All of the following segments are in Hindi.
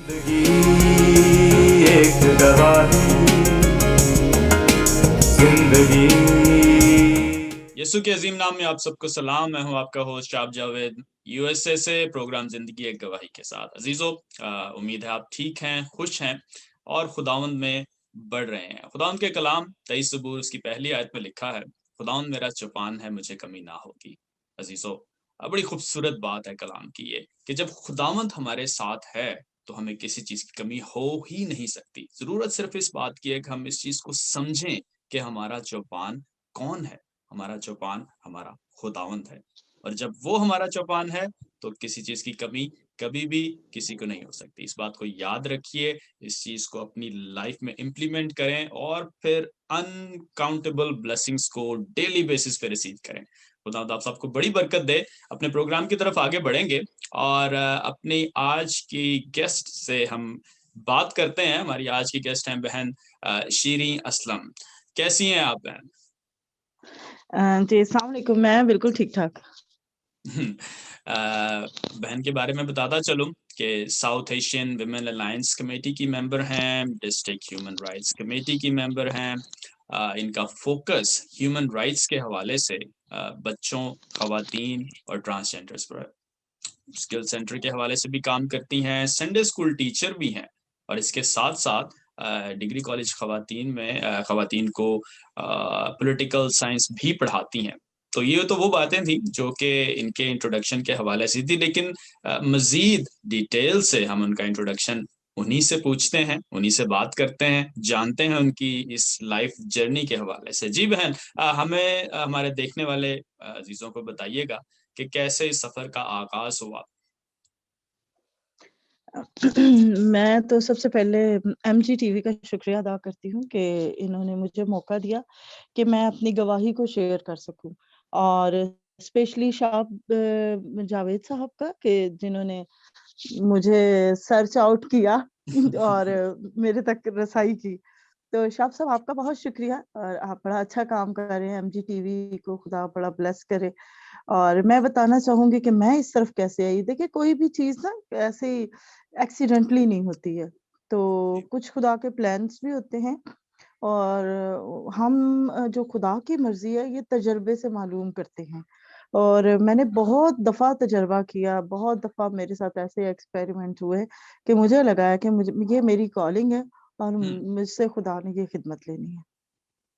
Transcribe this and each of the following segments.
जिंदगी एक गवाही, जिंदगी। यसु के अजीम नाम में आप सबको सलाम। मैं हूं आपका होस्ट शाब जावेद, यूएसए से, प्रोग्राम जिंदगी एक गवाही के साथ। अजीजों, उम्मीद है आप ठीक हैं, खुश हैं और खुदावंद में बढ़ रहे हैं। खुदावंद के कलाम 23 ज़बूर उसकी पहली आयत में लिखा है, खुदावंद मेरा चौपान है, मुझे कमी ना होगी। अजीजों, बड़ी खूबसूरत बात है कलाम की ये, कि जब खुदावंद हमारे साथ है तो हमें किसी चीज की कमी हो ही नहीं सकती। जरूरत सिर्फ इस बात की है कि हम इस चीज को समझें कि हमारा चौपान कौन है। हमारा चौपान हमारा खुदावंद है, और जब वो हमारा चौपान है तो किसी चीज की कमी कभी भी किसी को नहीं हो सकती। इस बात को याद रखिए, इस चीज को अपनी लाइफ में इम्प्लीमेंट करें और फिर अनकाउंटेबल ब्लेसिंग्स को डेली बेसिस पे रिसीव करें। खुदा आप सबको बड़ी बरकत दे। अपने प्रोग्राम की तरफ आगे बढ़ेंगे और अपनी आज की गेस्ट से हम बात करते हैं। हमारी आज की गेस्ट हैं बहन शीरी असलम। कैसी हैं आप बहन? जी, अस्सलाम वालेकुम। मैं बिल्कुल ठीक ठाक। बहन के बारे में बताता चलूं कि south Asian women alliance committee की मेंबर हैं, डिस्ट्रिक्ट ह्यूमन राइट्स कमेटी की मेंबर हैं। इनका फोकस ह्यूमन राइट्स के हवाले से बच्चों, खवातीन और ट्रांसजेंडर्स पर। स्किल सेंटर के हवाले से भी काम करती हैं, संडे स्कूल टीचर भी हैं, और इसके साथ साथ डिग्री कॉलेज खवातीन में खवातीन को पॉलिटिकल साइंस भी पढ़ाती हैं। तो ये तो वो बातें थी जो कि इनके इंट्रोडक्शन के हवाले से थी, लेकिन मजीद डिटेल से हम उनका इंट्रोडक्शन उन्हीं से पूछते हैं, उन्हीं से बात करते हैं, जानते हैं उनकी इस लाइफ जर्नी के हवाले से। जी बहन, हमें हमारे देखने वाले अजीजों को बताइएगा कि कैसे इस सफर का आगाज हुआ। मैं तो सबसे पहले एमजी टीवी का शुक्रिया अदा करती हूँ कि इन्होंने मुझे मौका दिया कि मैं अपनी गवाही को शेयर कर सकूं, और स्पेशली शाब जावेद साहब का कि जिन्होंने मुझे सर्च आउट किया और मेरे तक रसाई की। तो शाब साहब, आपका बहुत शुक्रिया, और आप बड़ा अच्छा काम कर रहे हैं। एमजी टीवी को खुदा बड़ा ब्लेस करे। और मैं बताना चाहूंगी कि मैं इस तरफ कैसे आई। देखिए, कोई भी चीज ना ऐसे ही एक्सीडेंटली नहीं होती है, तो कुछ खुदा के प्लान्स भी होते हैं, और हम जो खुदा की मर्जी है ये तजर्बे से मालूम करते हैं। और मैंने बहुत दफा तजर्बा किया, बहुत दफा मेरे साथ ऐसे एक्सपेरिमेंट हुए कि मुझे लगा है कि मुझे ये मेरी कॉलिंग है और मुझसे खुदा ने ये खिदमत लेनी है।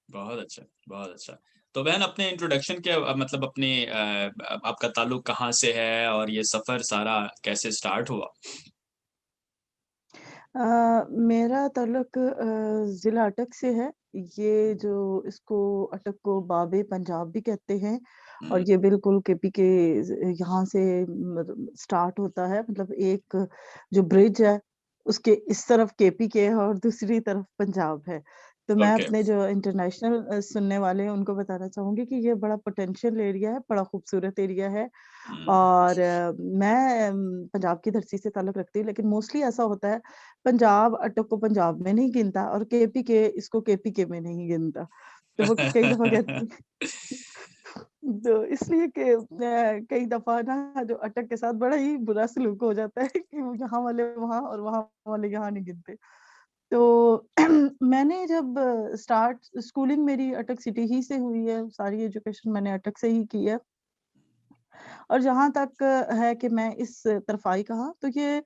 बहुत अच्छा, बहुत अच्छा। तो बहन, अपने इंट्रोडक्शन के मतलब अपने आपका ताल्लुक कहाँ से है और ये सफर सारा कैसे स्टार्ट हुआ? मेरा ताल्लुक ज़िला अटक से है। ये जो इसको अटक को बाबे पंजाब भी कहते हैं, और ये बिल्कुल केपी के यहाँ से मतलब स्टार्ट होता है। मतलब एक जो ब्रिज है उसके इस तरफ केपी के है और दूसरी तरफ पंजाब है। तो मैं ओके। अपने जो इंटरनेशनल सुनने वाले हैं उनको बताना चाहूंगी कि ये बड़ा पोटेंशियल एरिया है, बड़ा खूबसूरत एरिया है। और मैं पंजाब की धरती से ताल्लुक रखती हूँ, लेकिन मोस्टली ऐसा होता है पंजाब अटक को पंजाब में नहीं गिनता और केपी के इसको केपी के में नहीं गिनता। तो वो कई दफा कहती तो इसलिए कि कई दफा ना जो अटक के साथ बड़ा ही बुरा सलूक हो जाता है कि वो यहाँ वाले वहाँ और वहाँ वाले यहाँ नहीं गिनते। तो मैंने जब स्टार्ट स्कूलिंग मेरी अटक सिटी ही से हुई है, सारी एजुकेशन मैंने अटक से ही की है। और जहाँ तक है कि मैं इस तरफ आई कहाँ, तो ये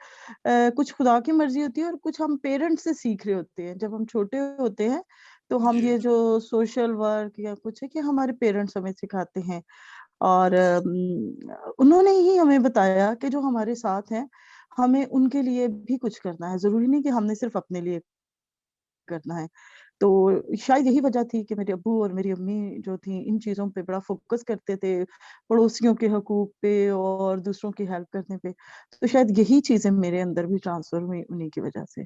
कुछ खुदा की मर्जी होती है और कुछ हम पेरेंट्स से सीख रहे होते हैं। जब हम छोटे होते हैं तो हम जी। ये जो सोशल वर्क या कुछ है कि हमारे पेरेंट्स हमें सिखाते हैं, और उन्होंने ही हमें बताया कि जो हमारे साथ हैं हमें उनके लिए भी कुछ करना है। जरूरी नहीं कि हमने सिर्फ अपने लिए करना है। तो शायद यही वजह थी कि मेरे अब्बू और मेरी अम्मी जो थी इन चीज़ों पे बड़ा फ़ोकस करते थे, पड़ोसियों के हकूक़ पे और दूसरों की हेल्प करने पे। तो शायद यही चीज़ें मेरे अंदर भी ट्रांसफ़र हुई उन्हीं की वजह से।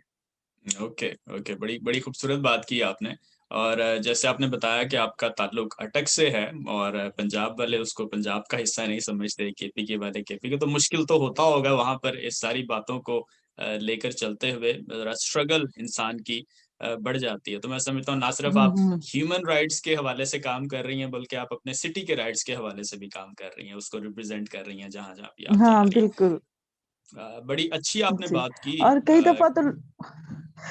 ओके, ओके, बड़ी बड़ी खूबसूरत बात की आपने। और जैसे आपने बताया कि आपका ताल्लुक अटक से है, और पंजाब वाले उसको पंजाब का हिस्सा नहीं समझते, केपी के वाले केपी के, तो मुश्किल तो होता होगा वहां पर इस सारी बातों को लेकर चलते हुए। जरा स्ट्रगल इंसान की बढ़ जाती है। तो मैं समझता हूँ ना सिर्फ हुँ, आप हुँ। ह्यूमन राइट्स के हवाले से काम कर रही हैं, बल्कि आप अपने सिटी के राइट्स के हवाले से भी काम कर रही हैं, उसको रिप्रेजेंट कर रही हैं जहां जहां भी आप जा हाँ, रही हैं। बिल्कुल। बड़ी अच्छी आपने जी। बात की। और कई दफ़ा तो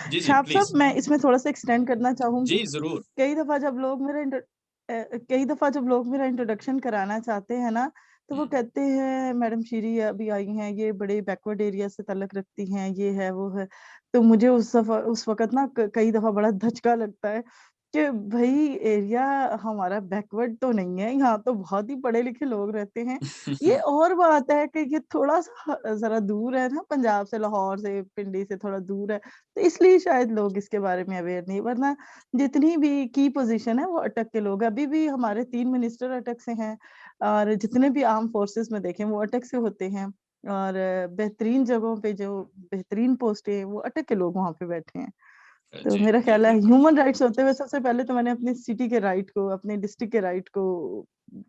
जी, जी, छाप साहब प्लीज़। मैं इसमें थोड़ा-सा एक्सटेंड करना चाहूँगी। जी, ज़रूर। कई दफ़ा जब लोग कई दफ़ा जब लोग मेरा इंट्रोडक्शन कराना चाहते हैं ना, तो वो हुँ, कहते हैं मैडम शीरी अभी आई हैं, ये बड़े बैकवर्ड एरिया से ताल्लुक़ रखती हैं, ये है, वो है। तो मुझे उस वक़्त ना कई दफ़ा बड़ा धचका लगता है कि भई एरिया हमारा बैकवर्ड तो नहीं है, यहाँ तो बहुत ही पढ़े-लिखे लोग रहते हैं। ये और बात है कि ये थोड़ा-सा ज़रा दूर है ना, पंजाब से, लाहौर से, पिंडी से थोड़ा दूर है, तो इसलिए शायद लोग इसके बारे में अवेयर नहीं, वरना जितनी भी की पोज़ीशन है वो अटक के लोग हैं। अभी भी हमारे 3 मिनिस्टर अटक से हैं और जितने भी आर्म्ड फोर्सेस में देखें वो अटक से होते हैं और बेहतरीन जगहों पे जो बेहतरीन पोस्टें हैं वो अटक के लोग वहाँ पे बैठे हैं। तो जी, मेरा जी, ख़्याल है बिल्कुल। ह्यूमन राइट्स होते हुए सबसे पहले तो मैंने अपनी सिटी के राइट को, अपने डिस्ट्रिक्ट के राइट को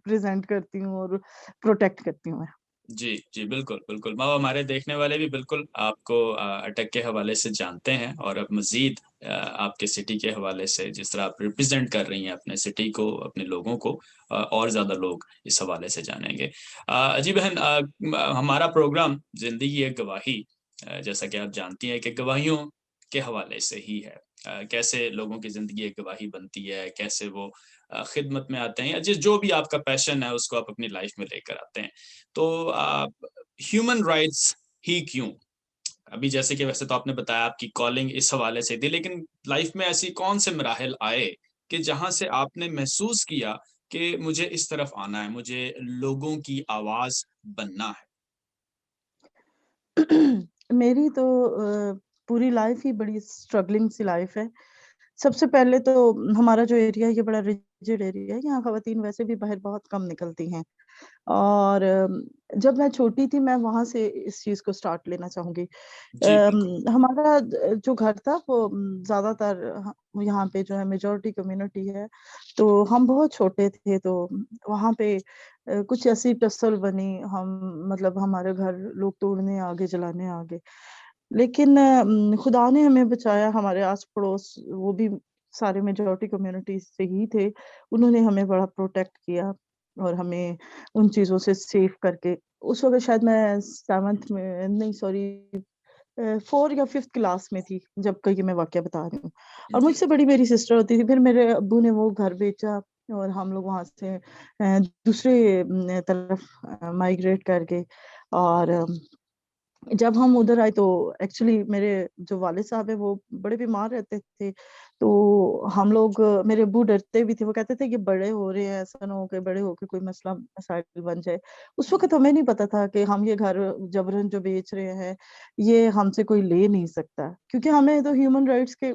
प्रेज़ेंट करती हूँ और प्रोटेक्ट करती हूँ मैं। जी, जी, बिल्कुल, बिल्कुल। और हमारे देखने वाले भी बिल्कुल आपको अटक के हवाले से जानते हैं और अब मज़ीद आपके सिटी के हवाले से जिस तरह आप रिप्रेज़ेंट कर रही हैं अपने सिटी को, अपने लोगों को और ज़्यादा लोग इस हवाले से जानेंगे। जी बहन, हमारा प्रोग्राम ज़िंदगी एक गवाही, जैसा कि आप जानती हैं कि गवाहियों के हवाले से ही है। कैसे लोगों की ज़िंदगी एक गवाही बनती है, कैसे वो खिदमत में आते हैं या जो भी आपका पैशन है उसको आप अपनी लाइफ़ में लेकर आते हैं। तो ह्यूमन राइट्स ही क्यों? अभी जैसे कि वैसे तो आपने बताया आपकी कॉलिंग इस हवाले से थी, लेकिन लाइफ में ऐसी कौन से मराहिल आए कि जहाँ से आपने महसूस किया कि मुझे इस तरफ आना है, मुझे लोगों की आवाज़ बनना है? मेरी तो पूरी लाइफ़ ही बड़ी स्ट्रगलिंग सी लाइफ़ है। सबसे पहले तो हमारा जो एरिया है ये बड़ा रिजिड एरिया है, यहाँ ख़वातीन वैसे भी बाहर बहुत कम निकलती हैं। और जब मैं छोटी थी मैं वहाँ से इस चीज़ को स्टार्ट लेना चाहूँगी। जी, बिल्कुल। हमारा जो घर था वो ज़्यादातर यहाँ पे जो है मेजॉरिटी कम्युनिटी है, तो हम बहुत छोटे थे तो वहाँ पे कुछ ऐसी टस्सल बनी हम मतलब हमारे घर लोग तोड़ने आ गए, जलाने आ गए। लेकिन खुदा ने हमें बचाया, हमारे आस-पड़ोस वो भी सारे मेजॉरिटी कम्युनिटी से ही थे। उन्होंने हमें बड़ा प्रोटेक्ट किया और हमें उन चीज़ों से सेफ करके उस वक़्त शायद मैं 7th में नहीं सॉरी 4 या 5th क्लास में थी, जब का ये मैं वाक़या बता रही हूँ। और जी, मुझसे बड़ी मेरी सिस्टर होती थी, फिर मेरे अब्बू ने वो घर बेचा और हम लोग वहाँ से दूसरे तरफ माइग्रेट कर गए और जब हम उधर आए तो एक्चुअली मेरे जो वालिद साहब हैं वो बड़े बीमार रहते थे। तो हम लोग मेरे अब्बू डरते भी थे, वो कहते थे कि बड़े हो रहे हैं, ऐसा ना हो कि बड़े होके कोई मसला मसाइल बन जाए। उस हुँ, वक़्त हमें नहीं पता था कि हम ये घर जबरन जो बेच रहे हैं, ये हमसे कोई ले नहीं सकता। क्योंकि हमें तो ह्यूमन राइट्स के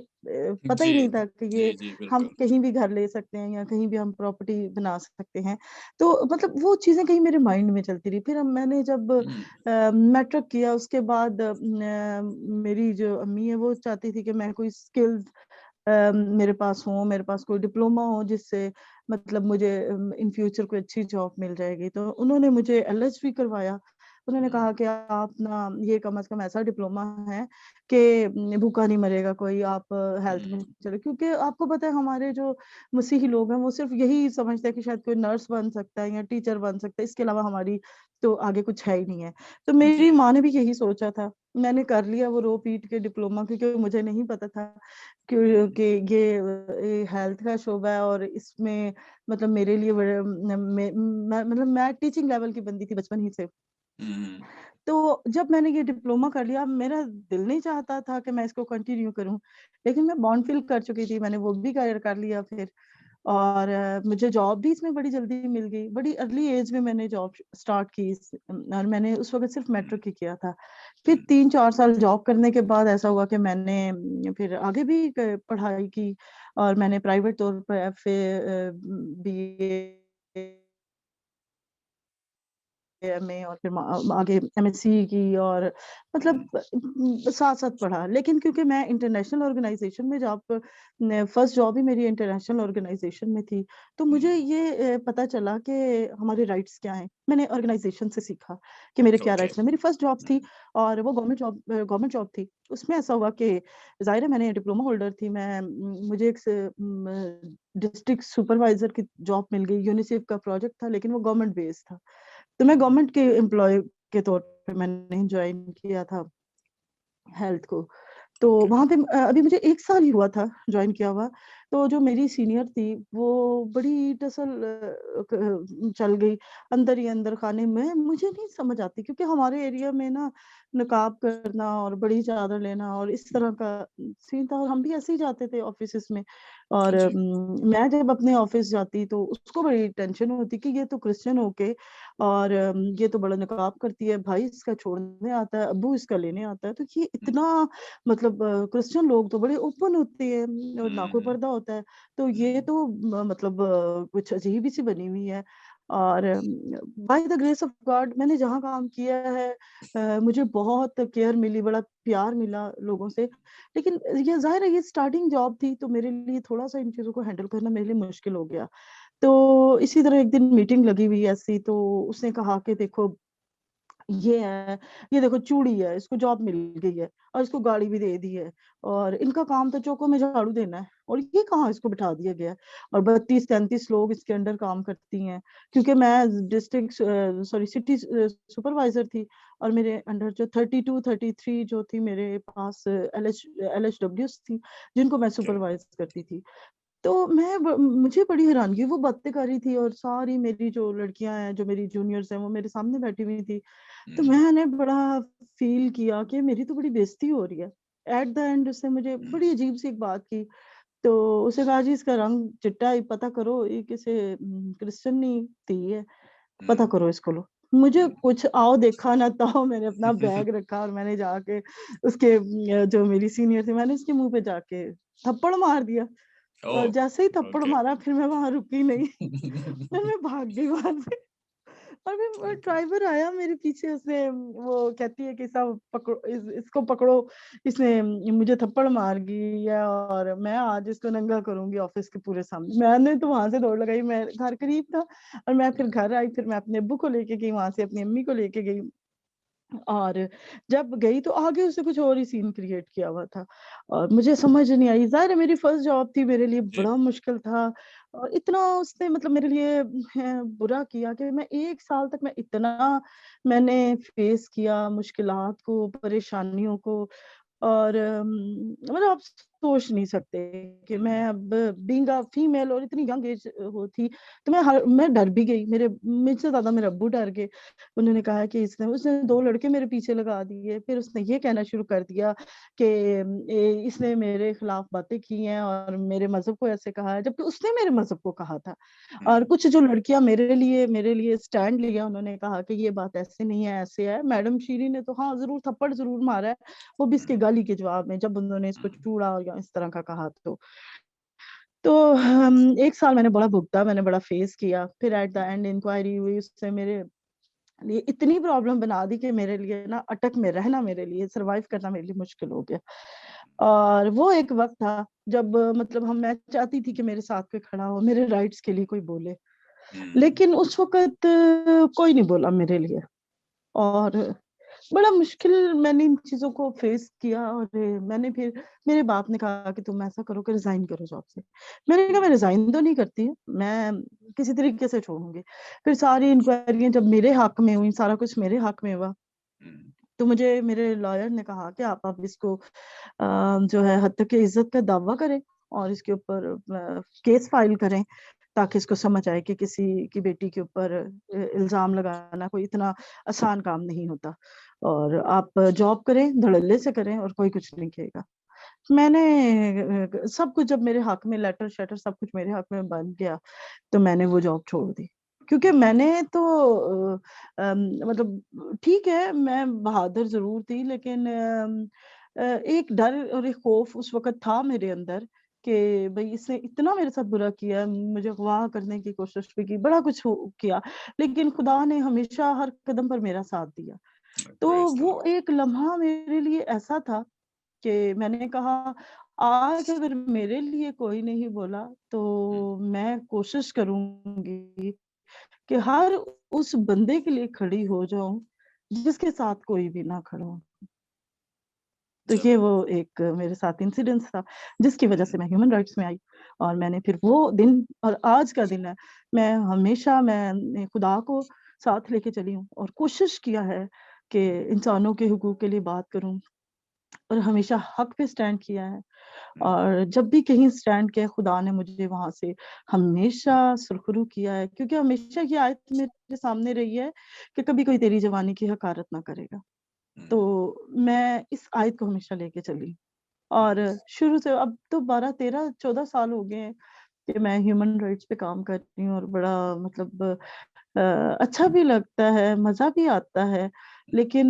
पता ही जी, नहीं था कि जी, ये जी, हम बिल्कुल। कहीं भी घर ले सकते हैं या कहीं भी हम प्रॉपर्टी बना सकते हैं। तो मतलब वो चीज़ें कहीं मेरे माइंड में चलती रही। फिर मैंने जब हुँ, मैट्रिक किया उसके बाद मेरी जो अम्मी है वो चाहती थी कि मैं कोई स्किल्स मेरे पास हो, मेरे पास कोई डिप्लोमा हो जिससे मतलब मुझे इन फ्यूचर कोई अच्छी जॉब मिल जाएगी। तो उन्होंने मुझे एलएचबी करवाया। उन्होंने हुँ, कहा कि आप ना ये कम से कम ऐसा डिप्लोमा है कि भूखा नहीं मरेगा कोई, आप हेल्थ में हुँ, चलो क्योंकि आपको पता है हमारे जो मसीही लोग हैं वो सिर्फ़ यही समझते हैं कि शायद कोई नर्स बन सकता है या टीचर बन सकता है, इसके अलावा हमारी तो आगे कुछ है ही नहीं है। तो जी, मेरी माँ ने भी यही सोचा था। मैंने कर लिया वो रो पीट के डिप्लोमा क्योंकि मुझे नहीं पता था हुँ, कि ये हेल्थ का शोबा है और इसमें मतलब मेरे लिए बड़े मैं मतलब मैं टीचिंग लेवल की बंदी थी बचपन ही से। हुँ, तो जब मैंने ये डिप्लोमा कर लिया, मेरा दिल नहीं चाहता था कि मैं इसको कंटिन्यू करूँ, लेकिन मैं बॉन्ड फिल कर चुकी थी, मैंने वो भी कर लिया फिर और मुझे जॉब भी इसमें बड़ी जल्दी मिल गई। बड़ी अर्ली एज में मैंने जॉब स्टार्ट की और मैंने उस वक़्त सिर्फ़ हुँ, मैट्रिक ही किया था। फिर हुँ, 3-4 साल जॉब करने के बाद ऐसा हुआ कि मैंने फिर आगे भी क पढ़ाई की और मैंने प्राइवेट तौर पे एफ़ए बीए एमए और फिर आगे एमएससी की और मतलब साथ-साथ पढ़ा। लेकिन क्योंकि मैं इंटरनेशनल ऑर्गेनाइज़ेशन में जॉब फर्स्ट जॉब ही मेरी इंटरनेशनल ऑर्गेनाइज़ेशन में थी, तो हुँ, मुझे ये पता चला कि हमारे राइट्स क्या हैं। मैंने ऑर्गेनाइज़ेशन से सीखा कि मेरे क्या ओके। राइट्स हैं। मेरी फर्स्ट जॉब हुँ, थी और वो गवर्नमेंट जॉब थी। उसमें ऐसा हुआ कि ज़ाहिर है मैंने डिप्लोमा होल्डर थी मैं मुझे एक डिस्ट्रिक्ट सुपरवाइज़र की जॉब मिल गई। यूनिसेफ का प्रोजेक्ट था लेकिन वो गवर्नमेंट बेस्ड था। तो मैं हुँ, गवर्नमेंट के एम्प्लॉयी के तौर पे मैंने ज्वाइन किया था हेल्थ को। तो वहाँ पे अभी मुझे 1 साल ही हुआ था ज्वाइन किया हुआ। तो जो मेरी सीनियर थी वो बड़ी टसल चल गई अंदर ही अंदर खाने में। मुझे नहीं समझ आती क्योंकि हमारे एरिया में ना नकाब करना और बड़ी चादर लेना और इस तरह का सीन था और हम भी ऐसे ही जाते थे ऑफिसेस में। और जी। मैं जब अपने ऑफिस जाती तो उसको बड़ी टेंशन होती कि ये तो क्रिश्चियन होके और ये तो बड़ा नकाब करती है, भाई इसका छोड़ने आता है, अब्बू इसका लेने आता है। तो ये इतना मतलब क्रिश्चियन लोग तो बड़े ओपन होते हैं और ना कोई हुँ, पर्दा होता है। तो ये तो मतलब कुछ अजीब ही सी बनी हुई है। और by the grace of God मैंने जहाँ काम किया है मुझे बहुत केयर मिली, बड़ा प्यार मिला लोगों से। लेकिन ये ज़ाहिर है ये स्टार्टिंग जॉब थी तो मेरे लिए थोड़ा-सा इन चीज़ों को हैंडल करना मेरे लिए मुश्किल हो गया। तो इसी तरह एक दिन मीटिंग लगी हुई ऐसी तो उसने कहा कि देखो ये है, ये देखो चूड़ी है, इसको जॉब मिल गई है और इसको गाड़ी भी दे दी है और इनका काम तो चौकों में झाड़ू देना है और ये कहाँ इसको बिठा दिया गया है और 32-33 लोग इसके अंडर काम करती हैं क्योंकि मैं डिस्ट्रिक्ट सॉरी सिटी सुपरवाइजर थी और मेरे अंडर जो 32-33 जो थी मेरे पास एलएचडब्ल्यूज थी जिनको मैं जी। सुपरवाइज करती थी। तो मुझे बड़ी हैरानगी हुई, वो बातें कर रही थी और सारी मेरी जो लड़कियां हैं जो मेरी जूनियर्स हैं वो मेरे सामने बैठी हुई थी। तो हुँ, मैंने बड़ा फ़ील किया कि मेरी तो बड़ी बेइज़्ज़ती हो रही है। एट द एंड उसने मुझे हुँ, बड़ी अजीब-सी एक बात की, तो उसने कहा जी इसका रंग चिट्टा है, पता करो ये किसी क्रिश्चियन धी है, पता हुँ, करो इसको लो। मुझे हुँ। कुछ आओ देखा ना ताओ मैंने अपना बैग रखा और मैंने जाके उसके जो मेरी सीनियर थी मैंने उसके मुँह पे जाके थप्पड़ मार दिया और ओह! जैसे ही थप्पड़ ओके। मारा फिर मैं वहाँ रुकी नहीं, फिर मैं भाग गई वहाँ से। और फिर वो ओके। ड्राइवर आया मेरे पीछे उसने वो कहती है कि सब पकड़ो इसको पकड़ो इसने मुझे थप्पड़ मार गई है और मैं आज इसको नंगा करूंगी ऑफिस के पूरे सामने। मैंने तो वहां से दौड़ लगाई, मैं घर करीब था और मैं फिर घर आई, फिर मैं अपने अब्बू को लेके गई वहां से, अपनी अम्मी को लेके गई और जब गई तो आगे उसने कुछ और ही सीन क्रिएट किया हुआ था और मुझे समझ नहीं आई। ज़ाहिर है मेरी फर्स्ट जॉब थी, मेरे लिए जी। बड़ा मुश्किल था और इतना उसने मतलब मेरे लिए बुरा किया कि मैं 1 साल तक मैं इतना मैंने फेस किया मुश्किलात को, परेशानियों को और मतलब आप सोच नहीं सकते कि हुँ, मैं अब बीइंग अ फीमेल और इतनी यंग एज वो थी, तो मैं डर भी गई। मेरे मुझसे ज़्यादा मेरे अब्बू डर गए। उन्होंने कहा कि उसने 2 लड़के मेरे पीछे लगा दिए। फिर उसने ये कहना शुरू कर दिया कि इसने मेरे खिलाफ बातें की हैं और मेरे मज़हब को ऐसे कहा है, जबकि उसने मेरे मज़हब को कहा था। और हुँ, कुछ जो लड़कियाँ मेरे लिए स्टैंड लिया, उन्होंने कहा कि ये बात ऐसे नहीं है, ऐसे है। मैडम शीरी ने तो हाँ, ज़रूर थप्पड़ ज़रूर मारा है, वो भी इसके हुँ, गाली के जवाब में जब उन्होंने इसको हुँ, चूड़ा या इस तरह का कहा तो। तो 1 साल मैंने बड़ा भुगता, मैंने बड़ा फेस किया। फिर एट द एंड इंक्वायरी हुई, उससे मेरे लिए इतनी प्रॉब्लम बना दी कि मेरे लिए ना अटक में रहना, मेरे लिए सर्वाइव करना मेरे लिए मुश्किल हो गया। और वो एक वक़्त था जब मतलब मैं चाहती थी कि मेरे साथ कोई खड़ा हो, मेरे राइट्स के लिए कोई बोले। हुँ, लेकिन उस वक़्त कोई नहीं बोला मेरे लिए और बड़ा मुश्किल मैंने इन चीज़ों को फेस किया और मैंने फिर मेरे बाप ने कहा कि तुम ऐसा करो कि रिज़ाइन करो जॉब से। मैंने कहा मैं हुँ, रिज़ाइन तो नहीं करती, मैं किसी तरीके से छोड़ूँगी। फिर सारी इंक्वायरियाँ जब मेरे हक में हुई, सारा कुछ मेरे हक में हुआ, हुँ, तो मुझे मेरे लॉयर ने कहा कि आप अब इसको जो है हत्या इज़्ज़त का दावा करें और इसके ऊपर केस फाइल करें, ताकि इसको समझ आए कि किसी की बेटी के ऊपर इल्ज़ाम लगाना कोई इतना आसान काम नहीं होता और आप जॉब करें, धड़ल्ले से करें और कोई कुछ नहीं कहेगा। मैंने सब कुछ जब मेरे हक में लेटर-शेटर सब कुछ मेरे हक में बन गया, तो मैंने वो जॉब छोड़ दी। क्योंकि हुँ, मैंने तो मतलब ठीक है, मैं बहादुर ज़रूर थी लेकिन एक डर और एक खौफ उस वक़्त था मेरे अंदर कि भई इसने इतना मेरे साथ बुरा किया, मुझे अगवा करने की कोशिश भी की, बड़ा कुछ किया, लेकिन खुदा ने हमेशा हर कदम पर मेरा साथ दिया। तो प्रेज़ द वो लॉर्ड। एक लम्हा मेरे लिए ऐसा था कि मैंने कहा आज अगर मेरे लिए कोई नहीं बोला, हुँ, तो मैं कोशिश करूँगी कि हर उस बंदे के लिए खड़ी हो जाऊँ, जिसके साथ कोई भी ना खड़ा हो। तो ये ज़रूर। वो एक मेरे साथ इंसिडेंस था, जिसकी वज़ह हुँ, से मैं ह्यूमन राइट्स में आई और मैंने फिर वो दिन और आज का दिन है, मैं हमेशा मैंने खुदा को साथ लेके चली हूँ और कोशिश किया है कि इंसानों के हुकूक के लिए बात करूं, और हमेशा हक पे स्टैंड किया है। और जब भी कहीं स्टैंड किया, खुदा ने मुझे वहां से हमेशा सुरखरू किया है, क्योंकि हमेशा ये आयत मेरे सामने रही है कि कभी कोई तेरी जवानी की हकारत ना करेगा। तो मैं इस आयत को हमेशा लेके चली, और शुरू से अब तो 12, 13, 14 साल हो गए हैं कि मैं ह्यूमन राइट्स पे काम कर रही हूँ, और बड़ा मतलब अच्छा भी लगता है, मजा भी आता है। लेकिन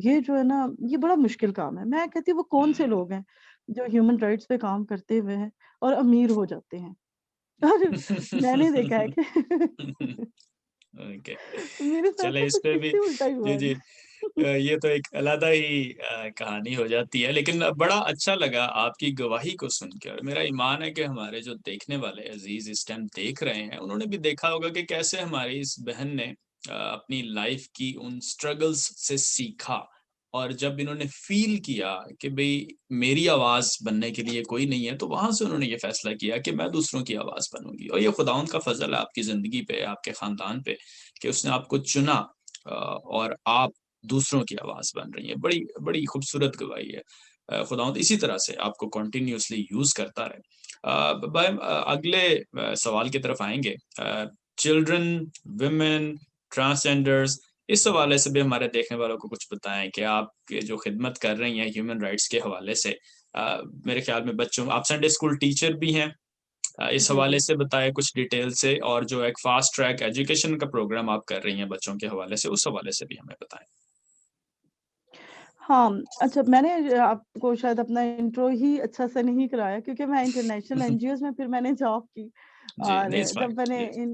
ये जो है ना, ये बड़ा मुश्किल काम है। मैं कहती हूँ वो कौन से लोग हैं जो ह्यूमन राइट्स पे काम करते हुए हैं और अमीर हो जाते हैं। और मैंने देखा है कि ओके, मेरे साथ चले तो इस कुछ पे भी। इससे उल्टा ही हुआ जी, है। जी। ये तो एक अलग ही कहानी हो जाती है, लेकिन बड़ा अच्छा लगा आपकी गवाही को सुनकर। मेरा ईमान है कि हमारे जो देखने वाले अजीज इस टाइम देख रहे हैं, उन्होंने भी देखा होगा कि कैसे हमारी इस बहन ने अपनी लाइफ की उन स्ट्रगल्स से सीखा, और जब इन्होंने फील किया कि भाई मेरी आवाज बनने के लिए कोई नहीं है, तो वहां से उन्होंने ये फैसला किया कि मैं दूसरों की आवाज बनूंगी। और ये खुदावंद का फजल है आपकी जिंदगी पे, आपके खानदान पे, कि उसने आपको चुना, और आप दूसरों की आवाज बन रही है। बड़ी बड़ी खूबसूरत गवाही है। खुदावंद इसी तरह से आपको कंटिन्यूअसली यूज करता रहे। भाई, अगले सवाल की तरफ आएंगे। चिल्ड्रन, विमेन, ट्रांसजेंडर्स, इस हवाले से भी हमारे देखने वालों को कुछ बताएं कि आप जो खिदमत कर रही हैं ह्यूमन राइट्स के हवाले से। मेरे ख्याल में बच्चों, आप संडे स्कूल टीचर भी हैं, इस जी हवाले जी। से बताएं कुछ डिटेल से, और जो एक फास्ट ट्रैक एजुकेशन का प्रोग्राम आप कर रही हैं बच्चों के हवाले से, उस हवाले से भी हमें बताएं। हाँ, अच्छा, मैंने आपको शायद अपना इंट्रो ही अच्छा से नहीं कराया, क्योंकि मैं इंटरनेशनल एनजीओज़ में फिर मैंने जॉब की, जी, और नहीं, इट्स फाइन। जब मैंने जी,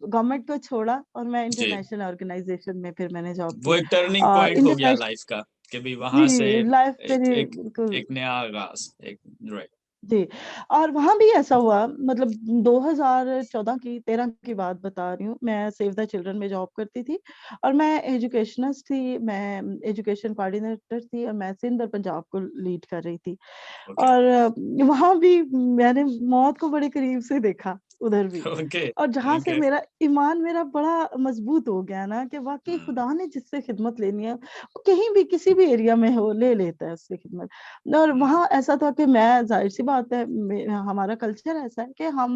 गवर्नमेंट को छोड़ा और मैं जी। इंटरनेशनल ऑर्गेनाइजेशन में फिर मैंने जॉब वो की। एक टर्निंग पॉइंट हो गया इंटरनेशनल लाइफ का, कि भाई वहां से जी, लाइफ एक मेरी एक बिल्कुल। एक नया आगाज, एक राइट। जी, और वहाँ भी ऐसा हुआ, मतलब 2014 की 13 की बात बता रही हूँ। मैं सेव द चिल्ड्रन में जॉब करती थी, और मैं एजुकेशनिस्ट थी, मैं एजुकेशन कोऑर्डिनेटर थी, और मैं सिंध और पंजाब को लीड कर रही थी। ओके, और वहाँ भी मैंने मौत को बड़े करीब से देखा, उधर भी। ओके, और जहाँ से ओके। मेरा ईमान मेरा बड़ा मजबूत हो गया ना, कि वाक़ई खुदा ने जिससे खिदमत लेनी है, वो कहीं भी किसी भी एरिया में हो, ले लेता है उससे खिदमत। और वहाँ ऐसा था कि मैं, ज़ाहिर-सी बात है, हमारा कल्चर ऐसा है कि हम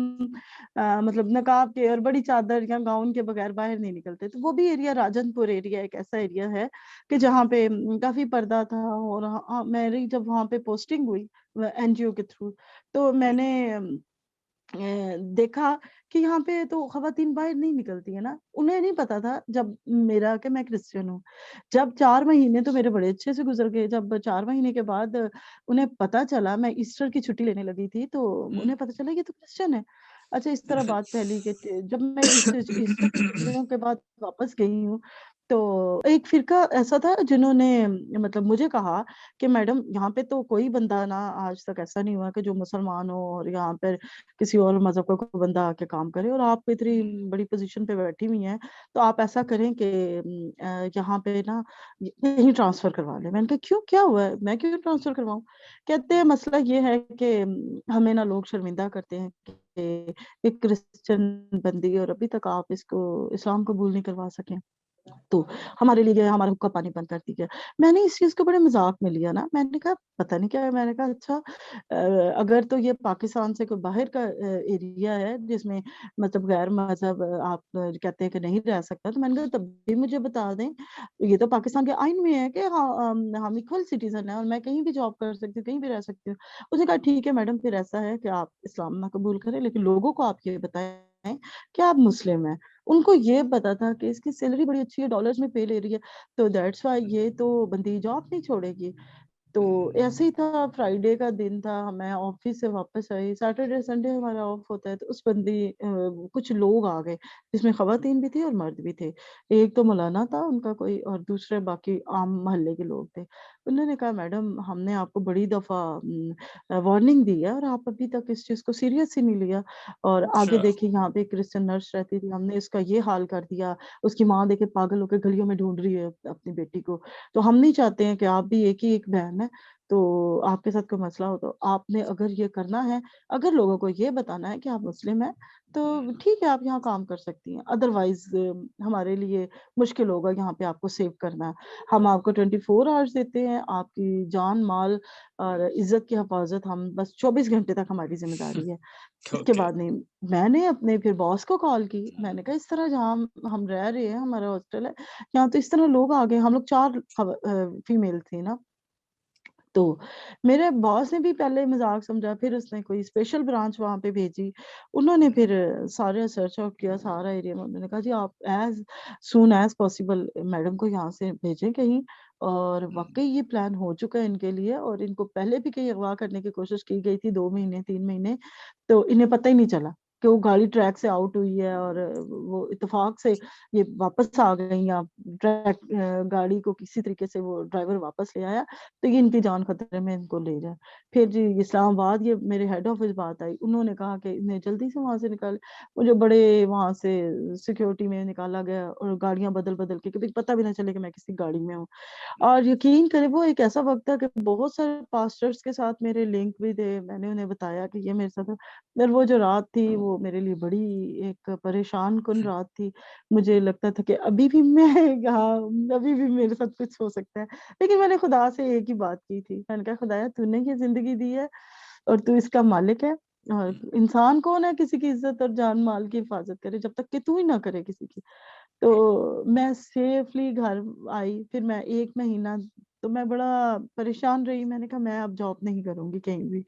मतलब नकाब के और बड़ी चादर या गाउन के बगैर बाहर नहीं निकलते। तो वो भी एरिया, राजनपुर एरिया एक ऐसा एरिया है कि जहाँ पे काफ़ी पर्दा था। और मेरी जब वहाँ पे पोस्टिंग हुई एनजीओ के थ्रू, तो मैंने देखा कि यहाँ पे तो ख़वातीन बाहर नहीं निकलती है ना। उन्हें नहीं पता था जब मेरा, कि मैं क्रिश्चियन हूँ। जब 4 महीने तो मेरे बड़े अच्छे से गुज़र गए, जब 4 महीने के बाद उन्हें पता चला, मैं ईस्टर की छुट्टी लेने लगी थी, तो उन्हें पता चला ये तो क्रिश्चियन है। अच्छा, इस तरह बात फैली कि जब मैं ईस्टर की छुट्टियों के बाद वापस गई हूँ, तो एक फ़िरका ऐसा था जिन्होंने मतलब मुझे कहा कि मैडम, यहाँ पे तो कोई बंदा ना आज तक ऐसा नहीं हुआ कि जो मुसलमान हो और यहाँ पर किसी और मज़हब का कोई बंदा आके काम करे, और आप इतनी बड़ी पोज़ीशन पे बैठी हुई हैं, तो आप ऐसा करें कि यहाँ पे ना कहीं ट्रांसफ़र करवा लें। मैंने कहा, क्यों, क्या हुआ है? मैं क्यों ट्रांसफ़र करवाऊँ? कहते हैं मसला ये है कि हमें ना लोग शर्मिंदा करते हैं कि एक क्रिश्चियन बंदी, और अभी तक आप इसको इस्लाम कबूल नहीं करवा सके। तो हमारे लिए हमारा हुक्का पानी बंद कर दीजिए। मैंने इस चीज़ को बड़े मज़ाक में लिया ना, मैंने कहा पता नहीं क्या है, मैंने कहा अच्छा, अगर तो ये पाकिस्तान से कोई बाहर का एरिया है जिसमें मतलब गैर मज़हब आप कहते हैं कि नहीं रह सकता, तो मैंने कहा तब भी मुझे बता दें। ये तो पाकिस्तान के आइन में है कि हाँ, हम इक्वल सिटीज़न हैं और मैं कहीं भी जॉब कर सकती हूँ, कहीं भी रह सकती हूँ। उसने कहा ठीक है मैडम, फिर ऐसा है कि आप इस्लाम ना कबूल करें, लेकिन लोगों को आप ये बताएँ कि आप मुस्लिम हैं। उनको ये पता था कि इसकी सैलरी बड़ी अच्छी है, डॉलर्स में पे ले रही है, तो दैट्स व्हाई ये तो बंदी जॉब नहीं छोड़ेगी। तो ऐसे ही था, फ्राइडे का दिन था, मैं ऑफिस से वापस आई, सैटरडे संडे हमारा ऑफ होता है, तो उस बंदी कुछ लोग आ गए, जिसमें खवातीन भी थी और मर्द भी थे। एक तो मौलाना था उनका कोई, और दूसरे बाकी आम मोहल्ले के लोग थे। उन्होंने कहा मैडम, हमने आपको बड़ी दफ़ा वार्निंग दी है और आप अभी तक इस चीज़ को सीरियस ही नहीं लिया, और आगे अच्छा। देखिए यहाँ पे एक क्रिश्चियन नर्स रहती थी, हमने इसका ये हाल कर दिया, उसकी माँ देखिए पागल होकर गलियों में ढूँढ रही है अपनी बेटी को। तो हम नहीं चाहते हैं कि आप भी एक ही एक बहन है, तो आपके साथ कोई मसला हो तो आपने अगर ये करना है, अगर लोगों को ये बताना है कि आप मुस्लिम हैं, तो ठीक है आप यहाँ काम कर सकती हैं। अदरवाइज़ हमारे लिए मुश्किल होगा यहाँ पे आपको सेव करना। हम आपको 24 आवर्स देते हैं, आपकी जान, माल और इज़्ज़त की हिफाज़त हम बस 24 घंटे तक हमारी ज़िम्मेदारी है। इसके ओके। बाद नहीं। मैंने अपने फिर बॉस को कॉल की, मैंने कहा इस तरह जहाँ हम रह रहे हैं, हमारा हॉस्टल है, यहाँ तो इस तरह लोग आ गए, हम लोग 4 फीमेल थी ना। तो मेरे बॉस ने भी पहले मज़ाक समझा, फिर उसने कोई स्पेशल ब्रांच वहाँ पे भेजी। उन्होंने फिर सारा सर्च आउट किया, सारा एरिया में। उन्होंने कहा जी आप as soon as possible madam को यहाँ से भेजें कहीं। और वाक़ई ये प्लान हो चुका है इनके लिए, और इनको पहले भी कहीं अगवा करने की कोशिश की गई थी 2 महीने, 3 महीने, तो इन्हें पता ही नहीं चला कि वो गाड़ी ट्रैक से आउट हुई है, और वो इत्तेफ़ाक से ये वापस आ गई, या गाड़ी को किसी तरीके से वो ड्राइवर वापस ले आया, तो ये इनकी जान खतरे में इनको ले जाए। फिर जी इस्लामाबाद ये मेरे हेड ऑफ़िस बात आई, उन्होंने कहा कि इन्हें जल्दी से वहाँ से निकालें। मुझे बड़े वहाँ से सिक्योरिटी में निकाला गया, और गाड़ियाँ बदल-बदल के, कभी पता भी ना चले कि मैं किसी गाड़ी में हूँ। और यकीन करें वो एक ऐसा वक़्त था कि बहुत सारे पास्टर्स के साथ मेरे लिंक भी थे। मैंने उन्हें बताया कि ये मेरे साथ है। और वो जो रात थी वो मेरे लिए बड़ी एक परेशान-कुन रात थी। मुझे लगता था कि अभी भी मैं यहाँ, अभी भी मेरे साथ कुछ हो सकता है। लेकिन मैंने खुदा से एक ही बात की थी। मैंने कहा खुदाया तूने ये ज़िंदगी दी है और तू इसका मालिक है, और इंसान कौन है किसी की इज़्ज़त और जान-माल की हिफ़ाज़त करे जब तक कि तू ही ना करे किसी की। तो मैं सेफ़ली घर आई, फिर मैं 1 महीना तो मैं बड़ा परेशान रही। मैंने कहा मैं अब जॉब नहीं करूँगी कहीं भी।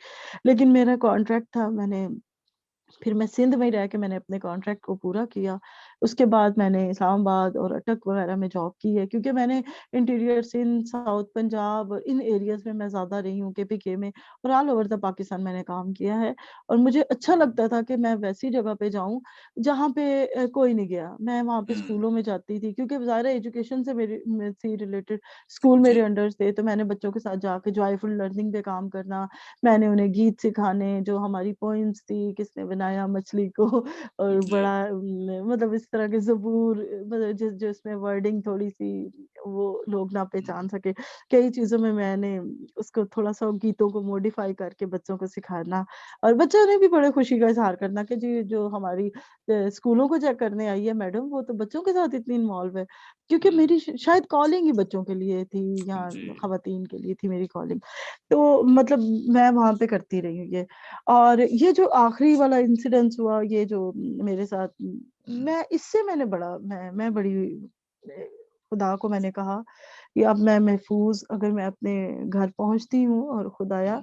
लेकिन मेरा कॉन्ट्रैक्ट था, फिर मैं सिंध में ही रह के मैंने अपने कॉन्ट्रैक्ट को पूरा किया। उसके बाद मैंने इस्लामाबाद और अटक वग़ैरह में जॉब की है, क्योंकि मैंने इंटीरियर सिंध, साउथ पंजाब, इन एरियाज़ में मैं ज़्यादा रही हूँ, केपीके में, और ऑल ओवर द पाकिस्तान मैंने काम किया है। और मुझे अच्छा लगता था कि मैं वैसी जगह पे जाऊँ, जहाँ पे कोई नहीं गया। मैं वहाँ पे स्कूलों में जाती थी, क्योंकि ज़ाहिर है एजुकेशन से मैं थी रिलेटेड, स्कूल मेरे जी। अंडर थे, तो मैंने बच्चों के साथ जाके जॉयफुल लर्निंग पे काम करना, मैंने उन्हें गीत सिखाने, जो हमारी पोएम्स थी, किसने बनाया मछली को, और जी। बड़ा मतलब इस तरह के ज़बूर, मतलब जिसमें वर्डिंग थोड़ी-सी वो लोग ना पहचान सके। कई चीज़ों में मैंने उसको थोड़ा-सा गीतों को मॉडिफ़ाई करके बच्चों को सिखाना, और बच्चों ने भी बड़े खुशी का इज़हार करना कि जी जो हमारी स्कूलों को चेक करने आई है मैडम, वो तो बच्चों के साथ इतनी इन्वॉल्व है। क्योंकि मेरी शायद कॉलिंग ही बच्चों के लिए थी, या जी। ख़वातीन के लिए थी मेरी कॉलिंग। तो मतलब मैं वहाँ पे करती रही हूँ ये। और ये जो आखिरी वाला इंसिडेंस हुआ, ये जो मेरे साथ, मैं इससे मैंने बड़ा मैं बड़ी खुदा को मैंने कहा कि अब मैं महफूज़, अगर मैं अपने घर पहुँचती हूँ, और खुदाया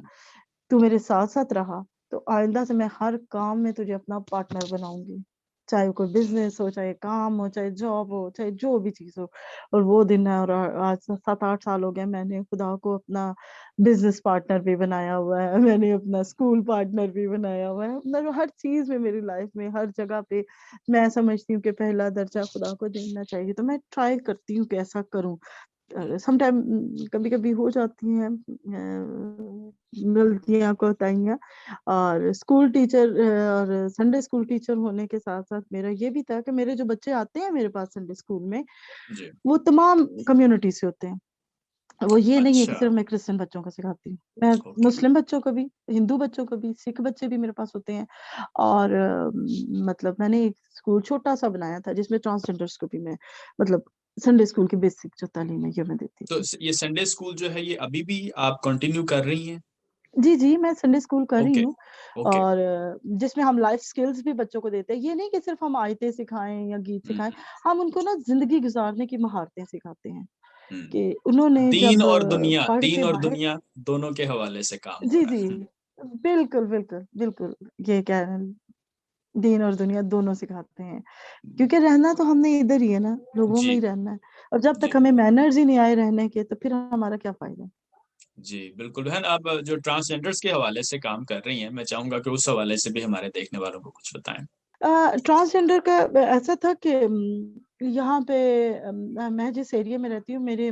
तू मेरे साथ-साथ रहा, तो आइंदा से मैं हर काम में तुझे अपना पार्टनर बनाऊँगी। चाहे वो कोई बिज़नेस हो, चाहे काम हो, चाहे जॉब हो, चाहे जो भी चीज़ हो। और वो दिन है, और आज 7-8 साल हो गए, मैंने खुदा को अपना बिज़नेस पार्टनर भी बनाया हुआ है, मैंने अपना स्कूल पार्टनर भी बनाया हुआ है। मतलब हर चीज़ में मेरी लाइफ़ में, हर जगह पे मैं समझती हूँ कि पहला दर्जा खुदा को देना चाहिए, तो मैं ट्राई करती हूँ कि ऐसा करूँ। समटाइम कभी-कभी हो जाती हैं गलतियाँ, कोताहियाँ। और स्कूल टीचर और संडे स्कूल टीचर होने के साथ-साथ मेरा ये भी था कि मेरे जो बच्चे आते हैं मेरे पास संडे स्कूल में, जी। वो तमाम कम्युनिटी से होते हैं। वो ये नहीं है कि अच्छा। सिर्फ़ मैं क्रिश्चियन बच्चों को सिखाती हूँ। मैं ओके। मुस्लिम बच्चों को भी, हिंदू बच्चों को भी, सिख बच्चे भी मेरे पास होते हैं। और मतलब मैंने एक स्कूल छोटा-सा बनाया था जिसमें ट्रांसजेंडर्स को भी मैं, मतलब संडे स्कूल की बेसिक जो तालीम है ये मैं देती तो थी। ये संडे स्कूल जो है ये अभी भी आप कंटिन्यू कर रही हैं? जी, जी, मैं संडे स्कूल कर रही ओके। हूँ। ओके। और जिसमें हम लाइफ़ स्किल्स भी बच्चों को देते हैं। ये नहीं कि सिर्फ़ हम आयतें सिखाएँ या गीत हुँ, सिखाएँ, हम उनको ना ज़िंदगी गुज़ारने की महारतें सिखाते हैं, हुँ। कि उन्होंने जब पढ़ दीन के और बाहर। दुनिया दोनों के हवाले से काम हो जी, रहा जी। है। बिल्कुल, बिल्कुल, बिल्कुल। ये कह रहे हैं, दीन और दुनिया दोनों सिखाते हैं। क्योंकि रहना तो हमने इधर ही है ना, लोगों में जी। ही रहना है। और जब जी। तक हमें मैनर्स ही नहीं आए रहने के, तो फिर हमारा क्या फ़ायदा? जी, बिल्कुल। बहन आप जो ट्रांसजेंडर्स के हवाले से काम कर रही हैं, मैं चाहूँगा कि उस हवाले से भी हमारे देखने वालों को कुछ बताएँ। ट्रांसजेंडर का ऐसा था कि यहाँ पे मैं जिस एरिया में रहती हूँ, मेरे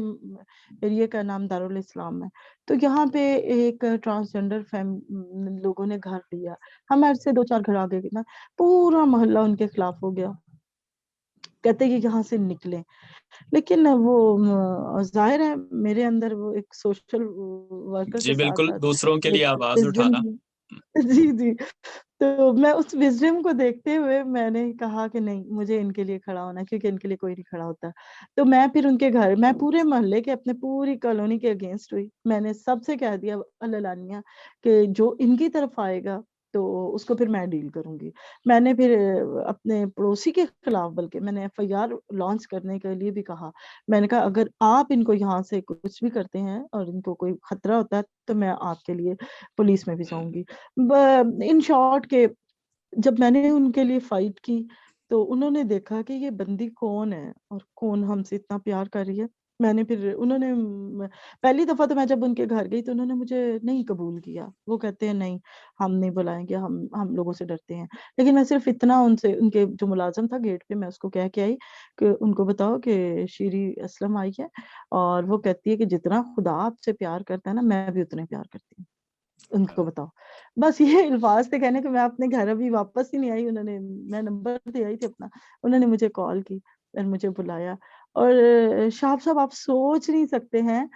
एरिया का नाम दारुल इस्लाम है। तो यहाँ पे एक ट्रांसजेंडर लोगों ने घर लिया। हमारे से 2-4 घर आगे ना, पूरा मोहल्ला उनके खिलाफ हो गया। कहते कि यहाँ से निकलें। लेकिन वो जाहिर है मेरे अंदर वो एक सोशल वर्कर जी, के साथ बिल्कुल, साथ दूसरों के लिए एक आवाज़ विजडम उठाना। हुँ, जी, जी। तो मैं उस विज़डम को देखते हुए मैंने कहा कि नहीं, मुझे इनके लिए खड़ा होना है, क्योंकि इनके लिए कोई नहीं खड़ा होता। तो मैं फिर उनके घर, मैं पूरे मोहल्ले के, अपने पूरी कॉलोनी के अगेंस्ट हुई। मैंने सबसे कह दिया अल्लानिया कि जो इनकी तरफ आएगा तो उसको फिर मैं डील करूँगी। मैंने फिर अपने पड़ोसी के खिलाफ बल्कि मैंने एफआईआर लॉन्च करने के लिए भी कहा। मैंने कहा अगर आप इनको यहाँ से कुछ भी करते हैं और इनको कोई खतरा होता है तो मैं आपके लिए पुलिस में भी हुँ, जाऊँगी। इन शॉर्ट के जब मैंने उनके लिए फाइट की तो उन्होंने देखा कि ये बंदी कौन है और कौन हमसे इतना प्यार कर रही है। मैंने फिर उन्होंने पहली दफा तो मैं जब उनके घर गई तो उन्होंने मुझे नहीं कबूल किया। वो कहते हैं नहीं, हम नहीं बुलाएंगे, हम लोगों से डरते हैं। लेकिन मैं सिर्फ इतना उनसे, उनके जो मुलाजिम था गेट पे, मैं उसको कह के आई कि उनको बताओ कि शीरी असलम आई है और वो कहती है कि जितना खुदा आपसे प्यार करता है ना, मैं भी उतने प्यार करती हूँ। उनको बताओ। बस ये अल्फ़ाज़ थे कहने के। मैं अपने घर अभी वापस ही नहीं आई। उन्होंने, मैं नंबर दे आई थी अपना, उन्होंने मुझे कॉल की और मुझे बुलाया। और शाह साहब, आप सोच नहीं सकते हैं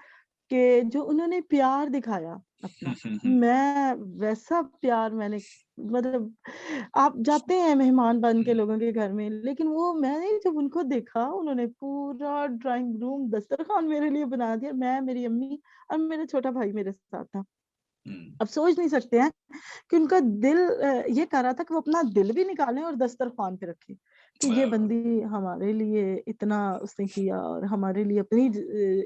कि जो उन्होंने प्यार दिखाया हुँ, अपना, हुँ, हुँ, मैं वैसा प्यार मैंने, मतलब आप जाते हैं मेहमान बन के हुँ, लोगों के घर में, लेकिन वो मैंने जब उनको देखा, उन्होंने पूरा ड्राइंग रूम दस्तरखान मेरे लिए बना दिया। मैं, मेरी अम्मी और मेरा छोटा भाई मेरे साथ था। हुँ। आप सोच नहीं सकते हैं कि उनका दिल ये कर रहा था कि वो अपना दिल भी निकालें और दस्तरखान पे रखें कि ये अ, बंदी हमारे लिए इतना उसने किया और हमारे लिए अपनी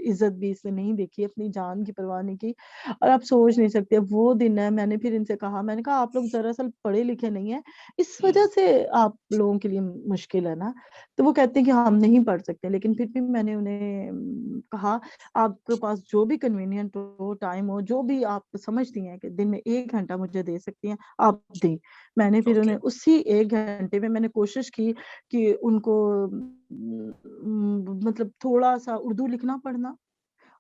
इज्जत भी इसने नहीं देखी, अपनी जान की परवाह नहीं की। और आप सोच नहीं सकते, वो दिन है, मैंने फिर इनसे कहा, मैंने कहा आप लोग दरअसल पढ़े लिखे नहीं है, इस हुँ, वजह से आप लोगों के लिए मुश्किल है ना। तो वो कहते हैं कि हम नहीं पढ़ सकते, लेकिन फिर भी मैंने उन्हें कहा आपके पास जो भी कन्वीनियंट हो, टाइम हो, जो भी आप समझती हैं कि दिन में 1 घंटा मुझे दे सकती हैं, आप दें। मैंने फिर ओके। उन्हें उसी 1 घंटे में मैंने कोशिश की कि उनको मतलब थोड़ा-सा उर्दू लिखना पढ़ना,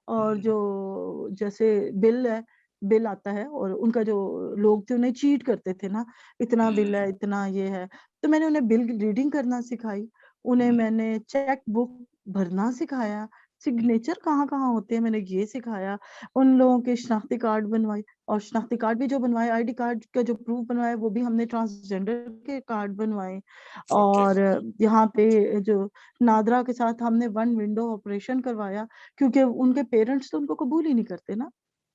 और हुँ, जो जैसे बिल है, बिल आता है और उनका जो लोग थे उन्हें चीट करते थे ना, इतना बिल है, हुँ, इतना ये है। तो मैंने उन्हें बिल रीडिंग करना सिखाई, उन्हें हुँ, मैंने चेक बुक भरना सिखाया, हुँ, सिग्नेचर कहाँ-कहाँ होते हैं मैंने ये सिखाया, उन लोगों के शनाख्ती कार्ड बनवाए, और शनाख्ती कार्ड भी जो बनवाए, आईडी कार्ड का जो प्रूफ बनवाया वो भी हमने ट्रांसजेंडर के कार्ड बनवाए। ओके। और यहाँ पे जो नादरा के साथ हमने वन विंडो ऑपरेशन करवाया, क्योंकि उनके पेरेंट्स तो उनको कबूल ही नहीं करते ना,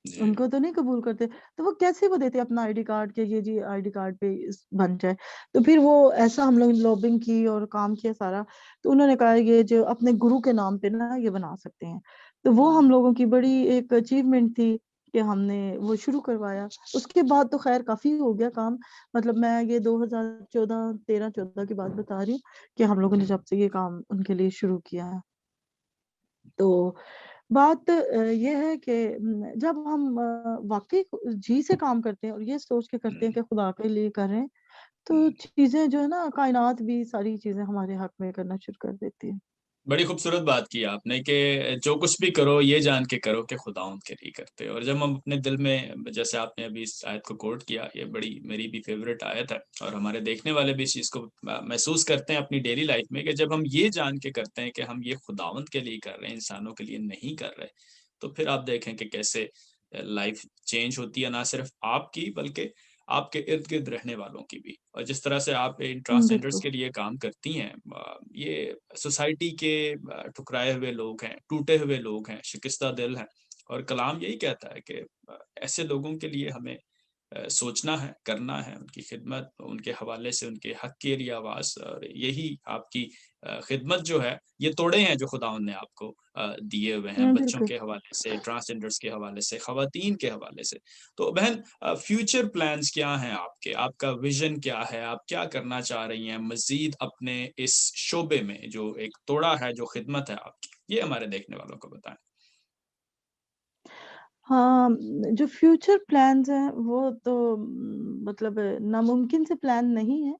जी। उनको तो नहीं कबूल करते, तो वो कैसे वो देते अपना आईडी कार्ड कि ये जी आईडी कार्ड पे बन जाए। तो फिर वो ऐसा हम लोग लॉबिंग की और काम किया सारा, तो उन्होंने कहा ये जो अपने गुरु के नाम पे ना ये बना सकते हैं। तो वो हुँ, हम लोगों की बड़ी एक अचीवमेंट थी कि हमने वो शुरू करवाया। उसके बाद तो खैर काफ़ी हो गया काम, मतलब मैं ये 2014 13-14 की बात बता रही हूँ कि हम लोगों ने जब से ये काम उनके लिए शुरू किया है। तो बात ये है कि जब हम वाक़ई जी से काम करते हैं और ये सोच के करते हैं हुँ, कि खुदा के लिए कर रहे हैं, तो हुँ। चीज़ें जो है ना, कायनात भी सारी चीज़ें हमारे हक में करना शुरू कर देती है। बड़ी खूबसूरत बात की आपने कि जो कुछ भी करो ये जान के करो कि खुदावंद के लिए करते हो और जब हम अपने दिल में जैसे आपने अभी इस आयत को कोट किया ये बड़ी मेरी भी फेवरेट आयत है और हमारे देखने वाले भी इस चीज़ को महसूस करते हैं अपनी डेली लाइफ में कि जब हम ये जान के करते हैं कि हम ये खुदावंद के लिए कर रहे हैं इंसानों के लिए नहीं कर रहे तो फिर आप देखें कि कैसे लाइफ चेंज होती है ना सिर्फ आपकी बल्कि आपके इर्द-गिर्द रहने वालों की भी। और जिस तरह से आप इन ट्रांसजेंडर्स बिल्कुल। के लिए काम करती हैं ये सोसाइटी के ठुकराए हुए लोग हैं, टूटे हुए लोग हैं, शिकस्ता दिल हैं और कलाम यही कहता है कि ऐसे लोगों के लिए हमें सोचना है, करना है, उनकी खिदमत, उनके हवाले से उनके हक के लिए आवाज़ और यही आपकी खिदमत जो है, ये तोड़े हैं जो खुदावंद ने आपको दिए हुए हैं, बच्चों बिल्कुल। के हवाले से, ट्रांसजेंडर्स के हवाले से, ख़वातीन के हवाले से। तो बहन फ्यूचर प्लान्स क्या हैं आपके? आपका विज़न क्या है? आप क्या करना चाह रही हैं मज़ीद अपने इस शोबे में जो एक तोड़ा है, जो खिदमत है आपकी? ये हमारे देखने वालों को बताएँ। हाँ, जो फ्यूचर प्लान्स हैं वो तो मतलब नामुमकिन से प्लान नहीं है,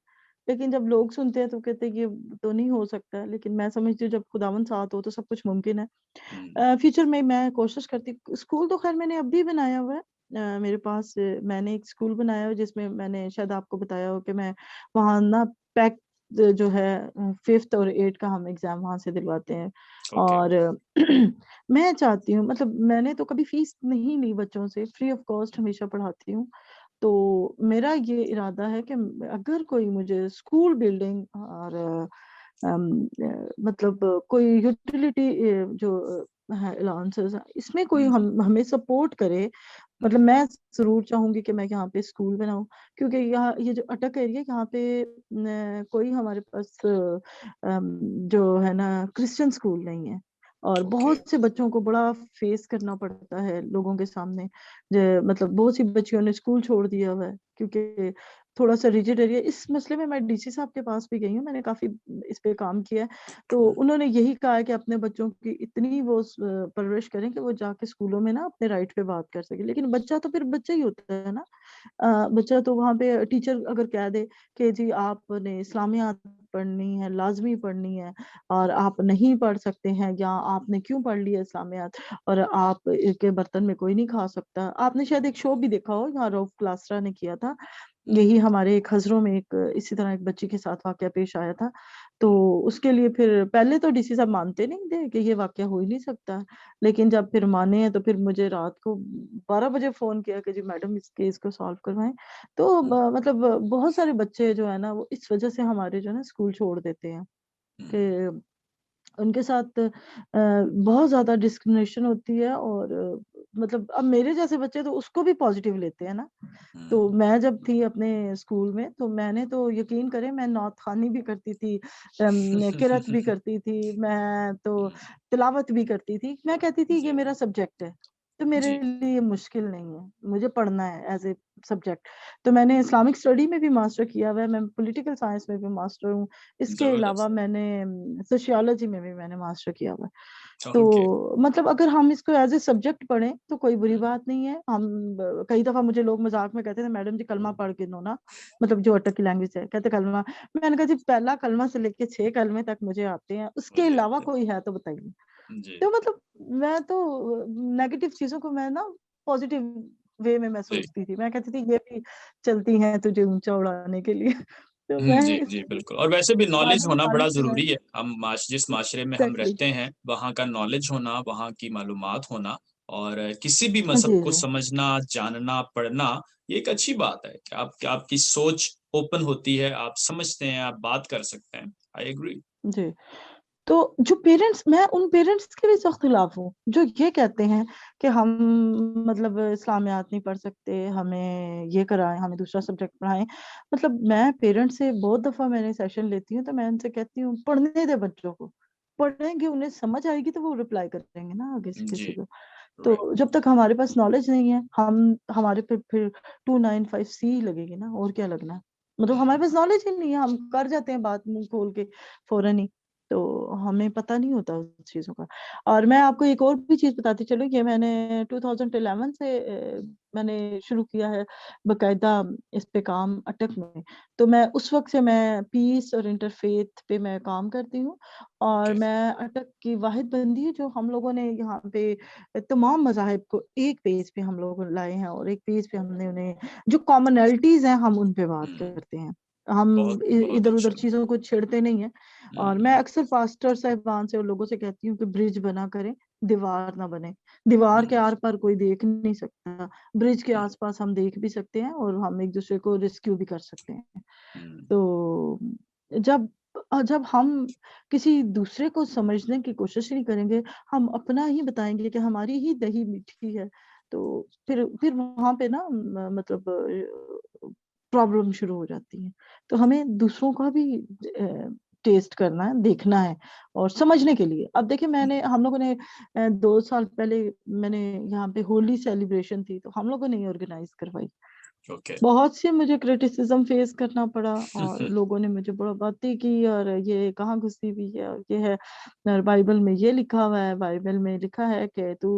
लेकिन जब लोग सुनते हैं तो कहते हैं कि ये तो नहीं हो सकता है, लेकिन मैं समझती हूँ जब खुदावंद साथ हो तो सब कुछ मुमकिन है। हुँ, फ्यूचर में मैं कोशिश करती, स्कूल तो ख़ैर मैंने अब भी बनाया हुआ है। मेरे पास मैंने एक स्कूल बनाया हुआ है जिसमें मैंने शायद आपको बताया हो कि मैं वहाँ ना पैक जो है 5th और 8th का हम एग्जाम वहां से दिलवाते हैं। ओके। और मैं चाहती हूँ, मतलब मैंने तो कभी फीस नहीं ली बच्चों से, फ्री ऑफ कॉस्ट हमेशा पढ़ाती हूँ। तो मेरा ये इरादा है कि अगर कोई मुझे स्कूल बिल्डिंग और मतलब कोई यूटिलिटी जो है अलाउंसेस, इसमें कोई हमें सपोर्ट करे, मतलब मैं जरूर चाहूंगी कि मैं यहाँ पे स्कूल बनाऊं, क्योंकि यहाँ ये जो अटक एरिया यहाँ पे कोई हमारे पास जो है ना क्रिश्चियन स्कूल नहीं है, और ओके। बहुत से बच्चों को बड़ा फेस करना पड़ता है लोगों के सामने। जो मतलब बहुत सी बच्चियों ने स्कूल छोड़ दिया हुआ है क्योंकि थोड़ा सा रिजिड एरिया। इस मसले में मैं डीसी साहब के पास भी गई हूँ, मैंने काफी इस पे काम किया है। तो उन्होंने यही कहा है कि अपने बच्चों की इतनी वो परवरिश करें कि वो जाके स्कूलों में ना अपने राइट पे बात कर सके। लेकिन बच्चा तो फिर बच्चा ही होता है ना। बच्चा तो वहां पे टीचर अगर कह दे कि जी आपने इस्लामियात पढ़नी है, लाजमी पढ़नी है, और आप नहीं पढ़ सकते हैं, या आपने क्यों पढ़ लिया इस्लामियात, और आप के बर्तन में कोई नहीं खा सकता। आपने शायद एक शो भी देखा हो, यहाँ रऊफ क्लासरा ने किया था, यही हमारे एक हजरों में एक इसी तरह एक बच्ची के साथ वाकया पेश आया था। तो उसके लिए फिर पहले तो डीसी साहब मानते नहीं थे कि ये वाकया हो ही नहीं सकता, लेकिन जब फिर माने हैं तो फिर मुझे रात को 12 बजे फोन किया कि जी मैडम इस केस को सॉल्व करवाएं। तो मतलब बहुत सारे बच्चे जो है ना वो इस वजह से हमारे जो है ना स्कूल छोड़ देते हैं कि उनके साथ बहुत ज्यादा डिस्क्रिमिनेशन होती है। और मतलब अब मेरे जैसे बच्चे तो उसको भी पॉजिटिव लेते हैं ना। तो मैं जब थी अपने स्कूल में तो मैंने तो यकीन करें मैं नौत खानी भी करती थी, किरत भी करती थी, मैं तो तिलावत भी करती थी। मैं कहती थी ये जी मेरा सब्जेक्ट है, तो मेरे जी लिए मुश्किल नहीं है, मुझे पढ़ना है एज ए सब्जेक्ट। तो मैंने इस्लामिक स्टडी में भी मास्टर किया हुआ है, मैं पॉलिटिकल साइंस में भी मास्टर हूँ। इसके अलावा जबरदस्त। मैंने सोशियोलॉजी में भी मैंने मास्टर किया हुआ है। ओके। तो मतलब अगर हम इसको एज ए सब्जेक्ट पढ़ें तो कोई बुरी बात नहीं है। हम कई दफा मुझे लोग मजाक में कहते थे मैडम जी कलमा पढ़ के दो ना, मतलब जो अटक की लैंग्वेज है, कहते कलमा। मैंने कहा जी पहला कलमा से लेके 6 कलमे तक मुझे आते हैं, उसके मुझे अलावा आते कोई है तो बताइए। हैं। जी तो मतलब मैं तो नेगेटिव चीजों को मैं ना पॉजिटिव वे में मैं जी सोचती थी, मैं कहती थी ये भी चलती हैं तुझे ऊंचा उड़ाने के लिए। तो मैं जी जी बिल्कुल। और वैसे भी नॉलेज मानो होना मानो बड़ा कि मैं जरूरी है। हम जिस माशरे में हम एग्जैक्टली रहते हैं वहाँ का नॉलेज होना, वहाँ की मालूमात होना, और किसी भी जी मजहब को जी समझना, जानना, पढ़ना, ये एक अच्छी बात है कि आपकी सोच ओपन होती है, आप समझते हैं, आप बात कर सकते हैं। I agree. जी। तो जो पेरेंट्स, मैं उन पेरेंट्स के भी सख्त खिलाफ हूँ जो ये कहते हैं कि हम मतलब इस्लामियात नहीं पढ़ सकते, हमें ये कराएं, हमें दूसरा सब्जेक्ट पढ़ाएं। मतलब मैं पेरेंट्स से बहुत दफा मैंने सेशन लेती हूँ तो मैं उनसे कहती हूँ पढ़ने दे बच्चों को, पढ़ेंगे उन्हें समझ आएगी तो वो रिप्लाई करेंगे ना आगे से जी किसी को। राइट। तो जब तक हमारे पास नॉलेज नहीं है, हमारे पे फिर 295C लगेगी ना, और क्या लगना है। मतलब हमारे पास नॉलेज ही नहीं है, हम कर जाते हैं बात मुंह खोल के फौरन ही, तो हमें पता नहीं होता उस चीजों का। और मैं आपको एक और भी चीज बताती चलूं, ये मैंने 2011 से मैंने शुरू किया है बकायदा इस पे काम अटक में। तो मैं उस वक्त से मैं पीस और इंटरफेथ पे मैं काम करती हूँ। और ओके। मैं अटक की वाहिद बंदी है जो हम लोगों ने यहाँ पे तमाम मज़ाहिब को एक पेज पे हम लोग लाए हैं, और एक पेज पे हमने उन्हें जो कॉमनैलिटीज हैं हम उन पे बात करते हैं। हम बहुत बहुत इधर उधर अच्छा। चीजों को छेड़ते नहीं है। और मैं हम्म, अक्सर पास्टर साहिबान से और लोगों से कहती हूँ कि ब्रिज बना करें, दीवार ना बने। दीवार के हम्म, आर पार कोई देख नहीं सकता, ब्रिज के हम्म, आसपास हम देख भी सकते हैं और हम एक दूसरे को रेस्क्यू भी कर सकते हैं। हम्म, तो जब जब हम किसी दूसरे को समझने की कोशिश नहीं करेंगे, हम अपना ही बताएंगे कि हमारी ही दही मीठी है, तो फिर वहां पे ना मतलब प्रॉब्लम शुरू हो जाती है। तो हमें दूसरों का भी टेस्ट करना है, देखना है, और समझने के लिए। अब देखिए मैंने हम लोगों ने 2 साल पहले मैंने यहाँ पे होली सेलिब्रेशन थी तो हम लोगों ने ऑर्गेनाइज करवाई। ओके। बहुत से मुझे क्रिटिसिज्म फेस करना पड़ा, और लोगों ने मुझे बड़ा बातें की, और ये कहाँ घुसी हुई है, और ये है, और बाइबल में ये लिखा हुआ है, बाइबल में लिखा है कि तू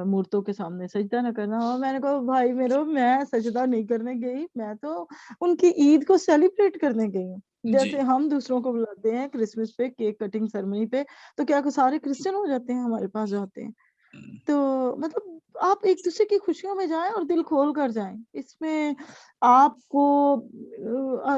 मूर्तों के सामने सजदा ना करना। और मैंने कहा भाई मेरे, मैं सजदा नहीं करने गई, मैं तो उनकी ईद को सेलिब्रेट करने गई हूँ। जी। जैसे हम दूसरों को बुलाते हैं क्रिसमस पे केक कटिंग सेरेमनी पे, तो क्या सारे क्रिश्चियन हो जाते हैं हमारे पास जो आते हैं। हम्म, तो मतलब आप एक दूसरे की खुशियों में जाएं और दिल खोल कर जाएं। इसमें आपको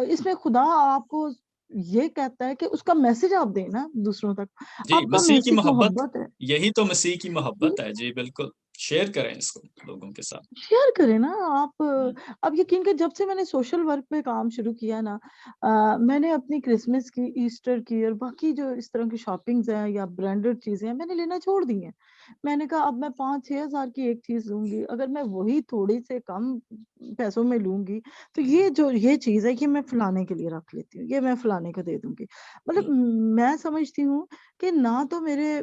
इसमें खुदा आपको ये कहता है कि उसका मैसेज आप दें ना दूसरों तक। जी, आपका मसीह की मैसेज मोहब्बत, मोहब्बत है। यही तो मसीह की मोहब्बत है। जी, बिल्कुल, शेयर करें इसको लोगों के साथ। शेयर करें ना आप। हुँ, अब यकीन कर, जब से मैंने सोशल वर्क पे काम शुरू किया ना, मैंने अपनी क्रिसमस की, ईस्टर की और बाकी जो इस तरह की शॉपिंग्स हैं या ब्रांडेड चीजें हैं, मैंने लेना छोड़ दी हैं। मैंने कहा अब मैं 5-6 हज़ार की एक चीज लूंगी, अगर मैं वही थोड़ी से कम पैसों में लूंगी तो हुँ, ये चीज है कि मैं फलाने के लिए रख लेती हूँ, ये मैं फलाने को दे दूंगी। मतलब हुँ, मैं समझती हूँ कि ना तो मेरे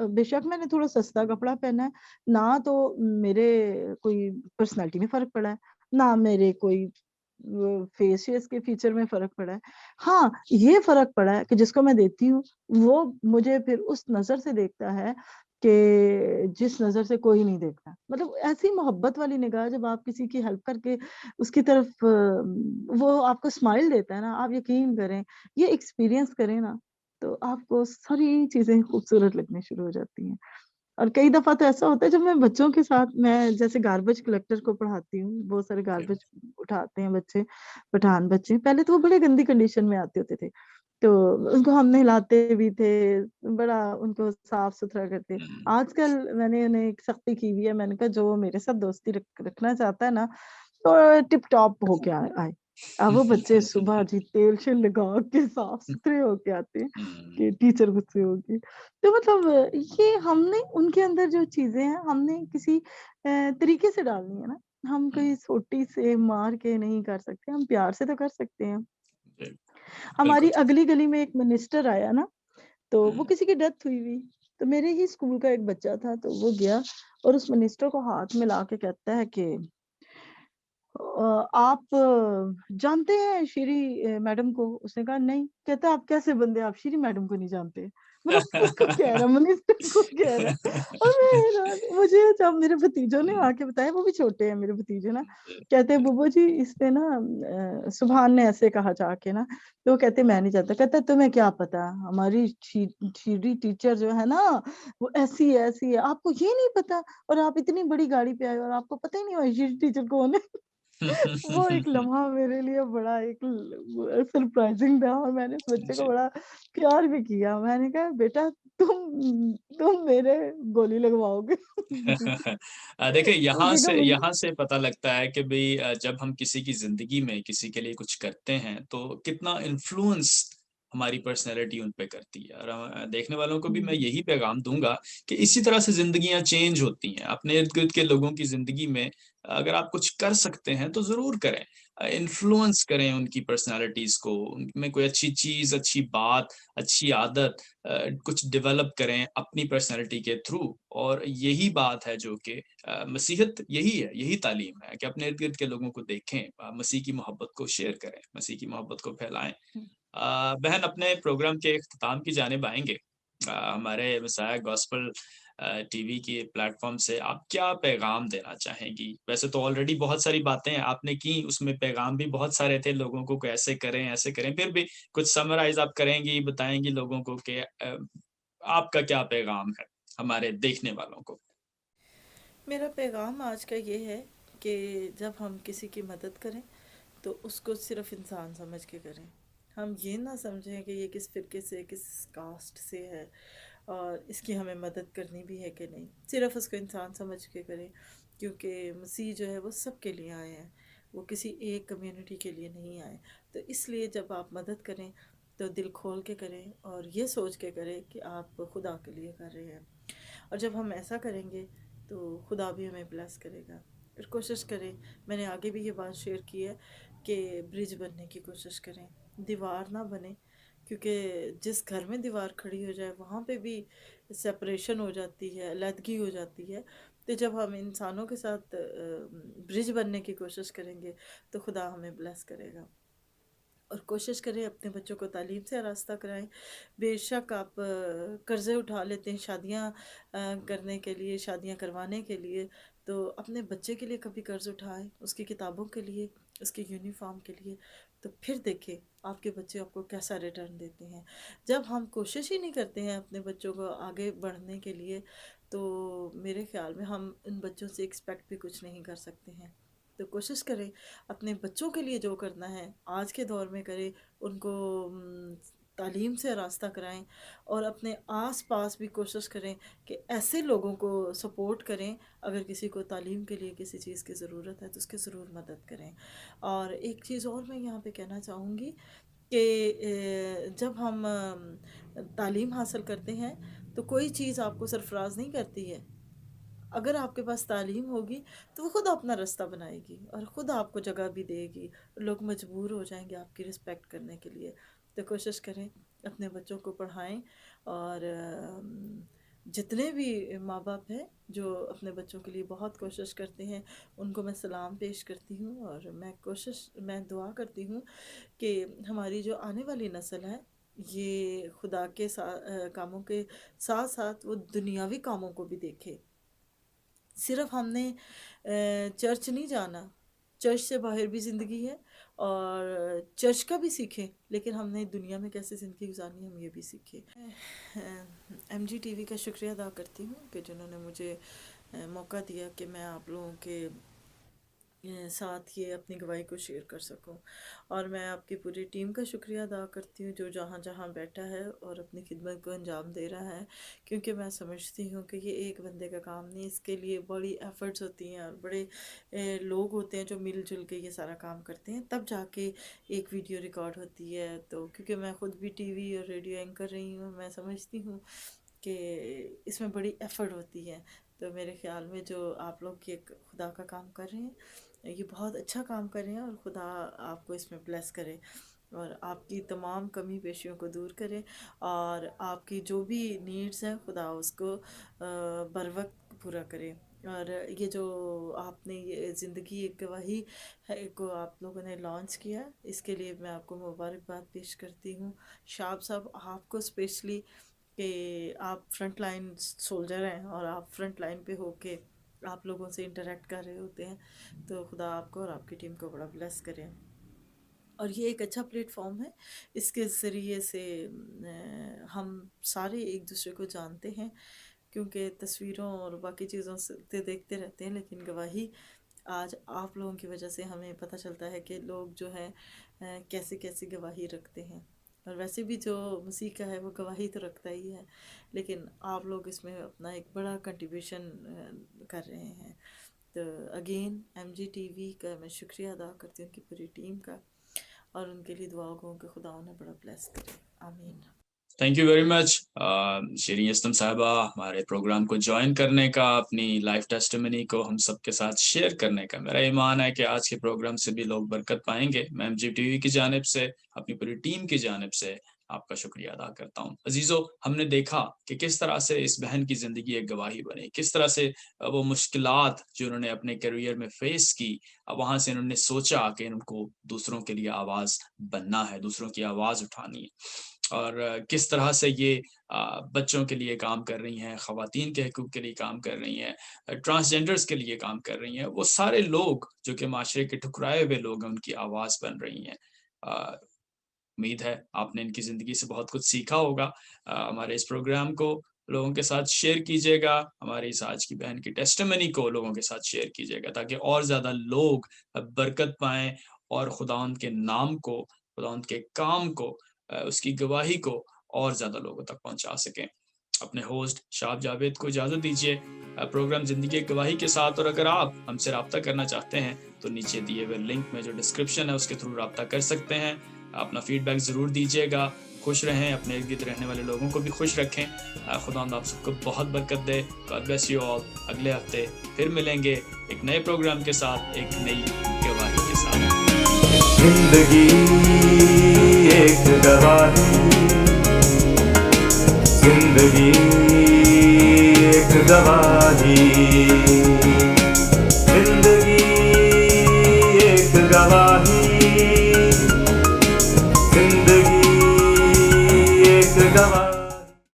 बेशक मैंने थोड़ा सस्ता कपड़ा पहना है, ना तो मेरे कोई पर्सनैलिटी में फ़र्क पड़ा है, ना मेरे कोई फेस के फीचर में फ़र्क पड़ा है। हाँ, ये फ़र्क पड़ा है कि जिसको मैं देती हूँ, वो मुझे फिर उस नज़र से देखता है कि जिस नज़र से कोई नहीं देखता। मतलब ऐसी मोहब्बत वाली निगाह, जब आप किसी की हेल्प करके उसकी तरफ वो आपको स्माइल देता है ना, आप यकीन करें, ये एक्सपीरियंस करें ना, तो आपको सारी चीज़ें खूबसूरत लगनी शुरू हो जाती हैं। और कई दफ़ा तो ऐसा होता है, जब मैं बच्चों के साथ, मैं जैसे गार्बेज कलेक्टर को पढ़ाती हूँ, बहुत सारे जी, गार्बेज उठाते हैं बच्चे, पठान बच्चे। पहले तो वो बड़े गंदी कंडीशन में आते होते थे, तो उनको हम नहलाते भी थे, बड़ा उनको साफ-सुथरा करते। हुँ, आजकल मैंने उन्हें एक सख्ती की हुई है, मैंने कहा जो मेरे साथ दोस्ती रखना चाहता है ना, तो टिप-टॉप होके आए। अब वो बच्चे सुबह जी तेल-शेल लगा के साफ-सुथरे होके आते हैं हुँ, कि टीचर गुस्से होगी। तो मतलब ये हमने उनके अंदर जो चीज़ें हैं, हमने किसी तरीके से डालनी है ना। हम हुँ, कोई सोटी से मार के नहीं कर सकते, हम प्यार से तो कर सकते हैं। जी, हमारी बिल्कुल। अगली गली में एक मिनिस्टर आया ना, तो वो हुँ, किसी की डेथ हुई, तो मेरे ही स्कूल का एक बच्चा था, तो वो गया और उस मिनिस्टर को हाथ मिला के कहता है कि आप जानते हैं श्री मैडम को? उसने कहा नहीं। कहता आप कैसे बंदे, आप श्री मैडम को नहीं जानते? मतलब उसको कह रहा, मिनिस्टर को कह रहा है। और मैं हैरान, मुझे जब मेरे भतीजों ने हुँ, आके बताया, वो भी छोटे हैं मेरे भतीजे ना, जी, कहते हैं जी, बुब्बू जी इसने ना सुभान ने ऐसे कहा जाके ना, तो वो कहते मैं नहीं जानता। कहता तुम्हें क्या पता, हमारी श्री टीचर जो है ना, वो ऐसी है, आपको ये नहीं पता? और आप इतनी बड़ी गाड़ी पे आए हो और आपको पता ही नहीं हुआ श्री टीचर कौन है? वो एक लम्हा मेरे लिए बड़ा एक सरप्राइजिंग था और मैंने उस बच्चे को जी। बड़ा प्यार भी किया। मैंने कहा बेटा तुम मेरे गोली लगवाओगे। देखिए उसने कहा मम्मी। यहाँ से पता लगता है कि भई जब हम किसी की ज़िंदगी में किसी के लिए कुछ करते हैं, तो कितना इन्फ्लुएंस हमारी पर्सनैलिटी उन पे करती है और देखने वालों को भी मैं हुँ, यही पैगाम दूँगा कि इसी तरह से ज़िंदगियाँ चेंज होती हैं। अपने इर्द-गिर्द के लोगों की ज़िंदगी में अगर आप कुछ कर सकते हैं, तो ज़रूर करें। इन्फ्लुएंस करें उनकी पर्सनैलिटीज़ को, उनमें कोई अच्छी चीज़, अच्छी बात, अच्छी आदत कुछ डेवलप करें अपनी पर्सनैलिटी के थ्रू और यही बात है जो कि मसीहत यही है, यही तालीम है कि अपने इर्द-गिर्द के लोगों को देखें, मसीह की मोहब्बत को शेयर करें, मसीह की मोहब्बत को फैलाएँ। हुँ। बहन अपने प्रोग्राम के इख्तिताम की जानिब आएँगे। हमारे मसाया गॉस्पेल टीवी के प्लेटफ़ॉर्म से आप क्या पैगाम देना चाहेंगी? वैसे तो ऑलरेडी बहुत सारी बातें आपने की, उसमें पैगाम भी बहुत सारे थे लोगों को ऐसे करें, फिर भी कुछ समराइज़ आप करेंगी, बताएँगी लोगों को कि आपका क्या पैगाम है हमारे देखने वालों को? मेरा पैगाम आज का ये है कि जब हम किसी की मदद करें तो उसको सिर्फ इंसान समझ के करें। हम ये ना समझें कि ये किस फ़िरके से, किस कास्ट से है और इसकी हमें मदद करनी भी है कि नहीं। सिर्फ उसको इंसान समझ के करें, क्योंकि मसीह जो है वो सबके लिए आए हैं, वो किसी एक कम्युनिटी के लिए नहीं आए। तो इसलिए जब आप मदद करें तो दिल खोल के करें और ये सोच के करें कि आप खुदा के लिए कर रहे हैं। और जब हम ऐसा करेंगे तो खुदा भी हमें ब्लेस करेगा। और कोशिश करें, मैंने आगे भी ये बात शेयर की है कि ब्रिज बनने की कोशिश करें, दीवार ना बने, क्योंकि जिस घर में दीवार खड़ी हो जाए वहाँ पे भी सेपरेशन हो जाती है, अलहदगी हो जाती है। तो जब हम इंसानों के साथ ब्रिज बनने की कोशिश करेंगे तो खुदा हमें ब्लेस करेगा। और कोशिश करें अपने बच्चों को तालीम से आरास्ता कराएं। बेशक आप कर्ज़े उठा लेते हैं शादियां करने के लिए, शादियां करवाने के लिए, तो अपने बच्चे के लिए कभी कर्ज़ उठाएं, उसकी किताबों के लिए, उसके यूनिफॉर्म के लिए। तो फिर देखें आपके बच्चे आपको कैसा रिटर्न देते हैं। जब हम कोशिश ही नहीं करते हैं अपने बच्चों को आगे बढ़ने के लिए, तो मेरे ख्याल में हम इन बच्चों से एक्सपेक्ट भी कुछ नहीं कर सकते हैं। तो कोशिश करें अपने बच्चों के लिए जो करना है आज के दौर में करें, उनको तालीम से रास्ता कराएं और अपने आस पास भी कोशिश करें कि ऐसे लोगों को सपोर्ट करें। अगर किसी को तालीम के लिए किसी चीज़ की ज़रूरत है तो उसकी ज़रूर मदद करें। और एक चीज़ और मैं यहाँ पे कहना चाहूँगी कि जब हम तालीम हासिल करते हैं तो कोई चीज़ आपको सरफराज नहीं करती है। अगर आपके पास तालीम होगी तो वो खुद अपना रास्ता बनाएगी और ख़ुद आपको जगह भी देगी। लोग मजबूर हो जाएंगे आपकी रिस्पेक्ट करने के लिए। तो कोशिश करें अपने बच्चों को पढ़ाएं और जितने भी माँ बाप हैं जो अपने बच्चों के लिए बहुत कोशिश करते हैं उनको मैं सलाम पेश करती हूँ। और मैं दुआ करती हूँ कि हमारी जो आने वाली नस्ल है ये खुदा के कामों के साथ साथ वो दुनियावी कामों को भी देखे। सिर्फ हमने चर्च नहीं जाना, चर्च से बाहर भी ज़िंदगी है और चर्च का भी सीखें, लेकिन हमने दुनिया में कैसे ज़िंदगी गुजारनी हम ये भी सीखें। MGTV का शुक्रिया अदा करती हूँ कि जिन्होंने मुझे मौका दिया कि मैं आप लोगों के साथ ये अपनी गवाही को शेयर कर सकूं। और मैं आपकी पूरी टीम का शुक्रिया अदा करती हूँ जो जहाँ जहाँ बैठा है और अपनी खिदमत को अंजाम दे रहा है, क्योंकि मैं समझती हूँ कि ये एक बंदे का काम नहीं, इसके लिए बड़ी एफ़र्ट्स होती हैं और बड़े लोग होते हैं जो मिलजुल के ये सारा काम करते हैं, तब जाके एक वीडियो रिकॉर्ड होती है। तो क्योंकि मैं ख़ुद भी TV और रेडियो एंकर रही हूँ, मैं समझती हूँ कि इसमें बड़ी एफ़र्ट होती है। तो मेरे ख़्याल में जो आप लोग ये खुदा का काम कर रहे हैं ये बहुत अच्छा काम कर रहे हैं और खुदा आपको इसमें ब्लेस करे और आपकी तमाम कमी पेशियों को दूर करे और आपकी जो भी नीड्स हैं खुदा उसको बर वक्त पूरा करे। और ये जो आपने ये ज़िंदगी एक गवाही है को आप लोगों ने लॉन्च किया, इसके लिए मैं आपको मुबारकबाद पेश करती हूँ। शाब साहब आपको स्पेशली कि आप फ्रंट लाइन सोल्जर हैं और आप फ्रंट लाइन पे होके आप लोगों से इंटरेक्ट कर रहे होते हैं, तो खुदा आपको और आपकी टीम को बड़ा ब्लेस करें। और ये एक अच्छा प्लेटफॉर्म है, इसके ज़रिए से हम सारे एक दूसरे को जानते हैं, क्योंकि तस्वीरों और बाकी चीज़ों से देखते रहते हैं, लेकिन गवाही आज आप लोगों की वजह से हमें पता चलता है कि लोग जो हैं कैसे कैसे गवाही रखते हैं। और वैसे भी जो मसीह का है वो गवाही तो रखता ही है, लेकिन आप लोग इसमें अपना एक बड़ा कंट्रीब्यूशन कर रहे हैं। तो अगेन MGTV का मैं शुक्रिया अदा करती हूँ उनकी पूरी टीम का और उनके लिए दुआ गो कि खुदा उन्हें बड़ा ब्लेस करे। आमीन। Thank you very much Sherin Yaslam Sahiba, हमारे प्रोग्राम को ज्वाइन करने का, अपनी लाइफ टेस्टिमनी को हम सबके साथ शेयर करने का। मेरा ईमान है कि आज के प्रोग्राम से भी लोग बरकत पाएंगे। मैं MGTV की जानिब से, अपनी पूरी टीम की जानिब से आपका शुक्रिया अदा करता हूँ। अजीजों, हमने देखा कि किस तरह से इस बहन की ज़िंदगी एक गवाही बनी, किस तरह से वो मुश्किलात जो उन्होंने अपने करियर में फेस की, वहाँ से उन्होंने सोचा कि उनको दूसरों के लिए आवाज़ बनना है, दूसरों की आवाज़ उठानी है। और किस तरह से ये बच्चों के लिए काम कर रही हैं, ख़वातीन के हकूक़ के लिए काम कर रही हैं, ट्रांसजेंडर्स के लिए काम कर रही हैं। वो सारे लोग जो कि माशरे के ठुकराए हुए लोग हैं, उनकी आवाज़ बन रही हैं। उम्मीद है आपने इनकी ज़िंदगी से बहुत कुछ सीखा होगा। हमारे इस प्रोग्राम को लोगों के साथ शेयर कीजिएगा, हमारी इस आज की बहन की टेस्टिमनी को लोगों के साथ शेयर कीजिएगा, ताकि और ज़्यादा लोग बरकत पाएँ और खुदावंद के नाम को, खुदावंद के काम को, उसकी गवाही को और ज़्यादा लोगों तक पहुंचा सकें। अपने होस्ट शाब जावेद को इजाज़त दीजिए प्रोग्राम ज़िंदगी एक गवाही के साथ। और अगर आप हमसे रब्ता करना चाहते हैं तो नीचे दिए हुए लिंक में जो डिस्क्रिप्शन है उसके थ्रू रब्ता कर सकते हैं। अपना फीडबैक ज़रूर दीजिएगा। खुश रहें, अपने इर्द गिर्द रहने वाले लोगों को भी खुश रखें। खुदावंद आप सबको बहुत बरकत दे। God bless you all. अगले हफ्ते फिर मिलेंगे एक नए प्रोग्राम के साथ, एक नई गवाही के साथ। जिंदगी एक गवाही, जिंदगी एक गवाही, जिंदगी एक गवाही, जिंदगी एक गवाही।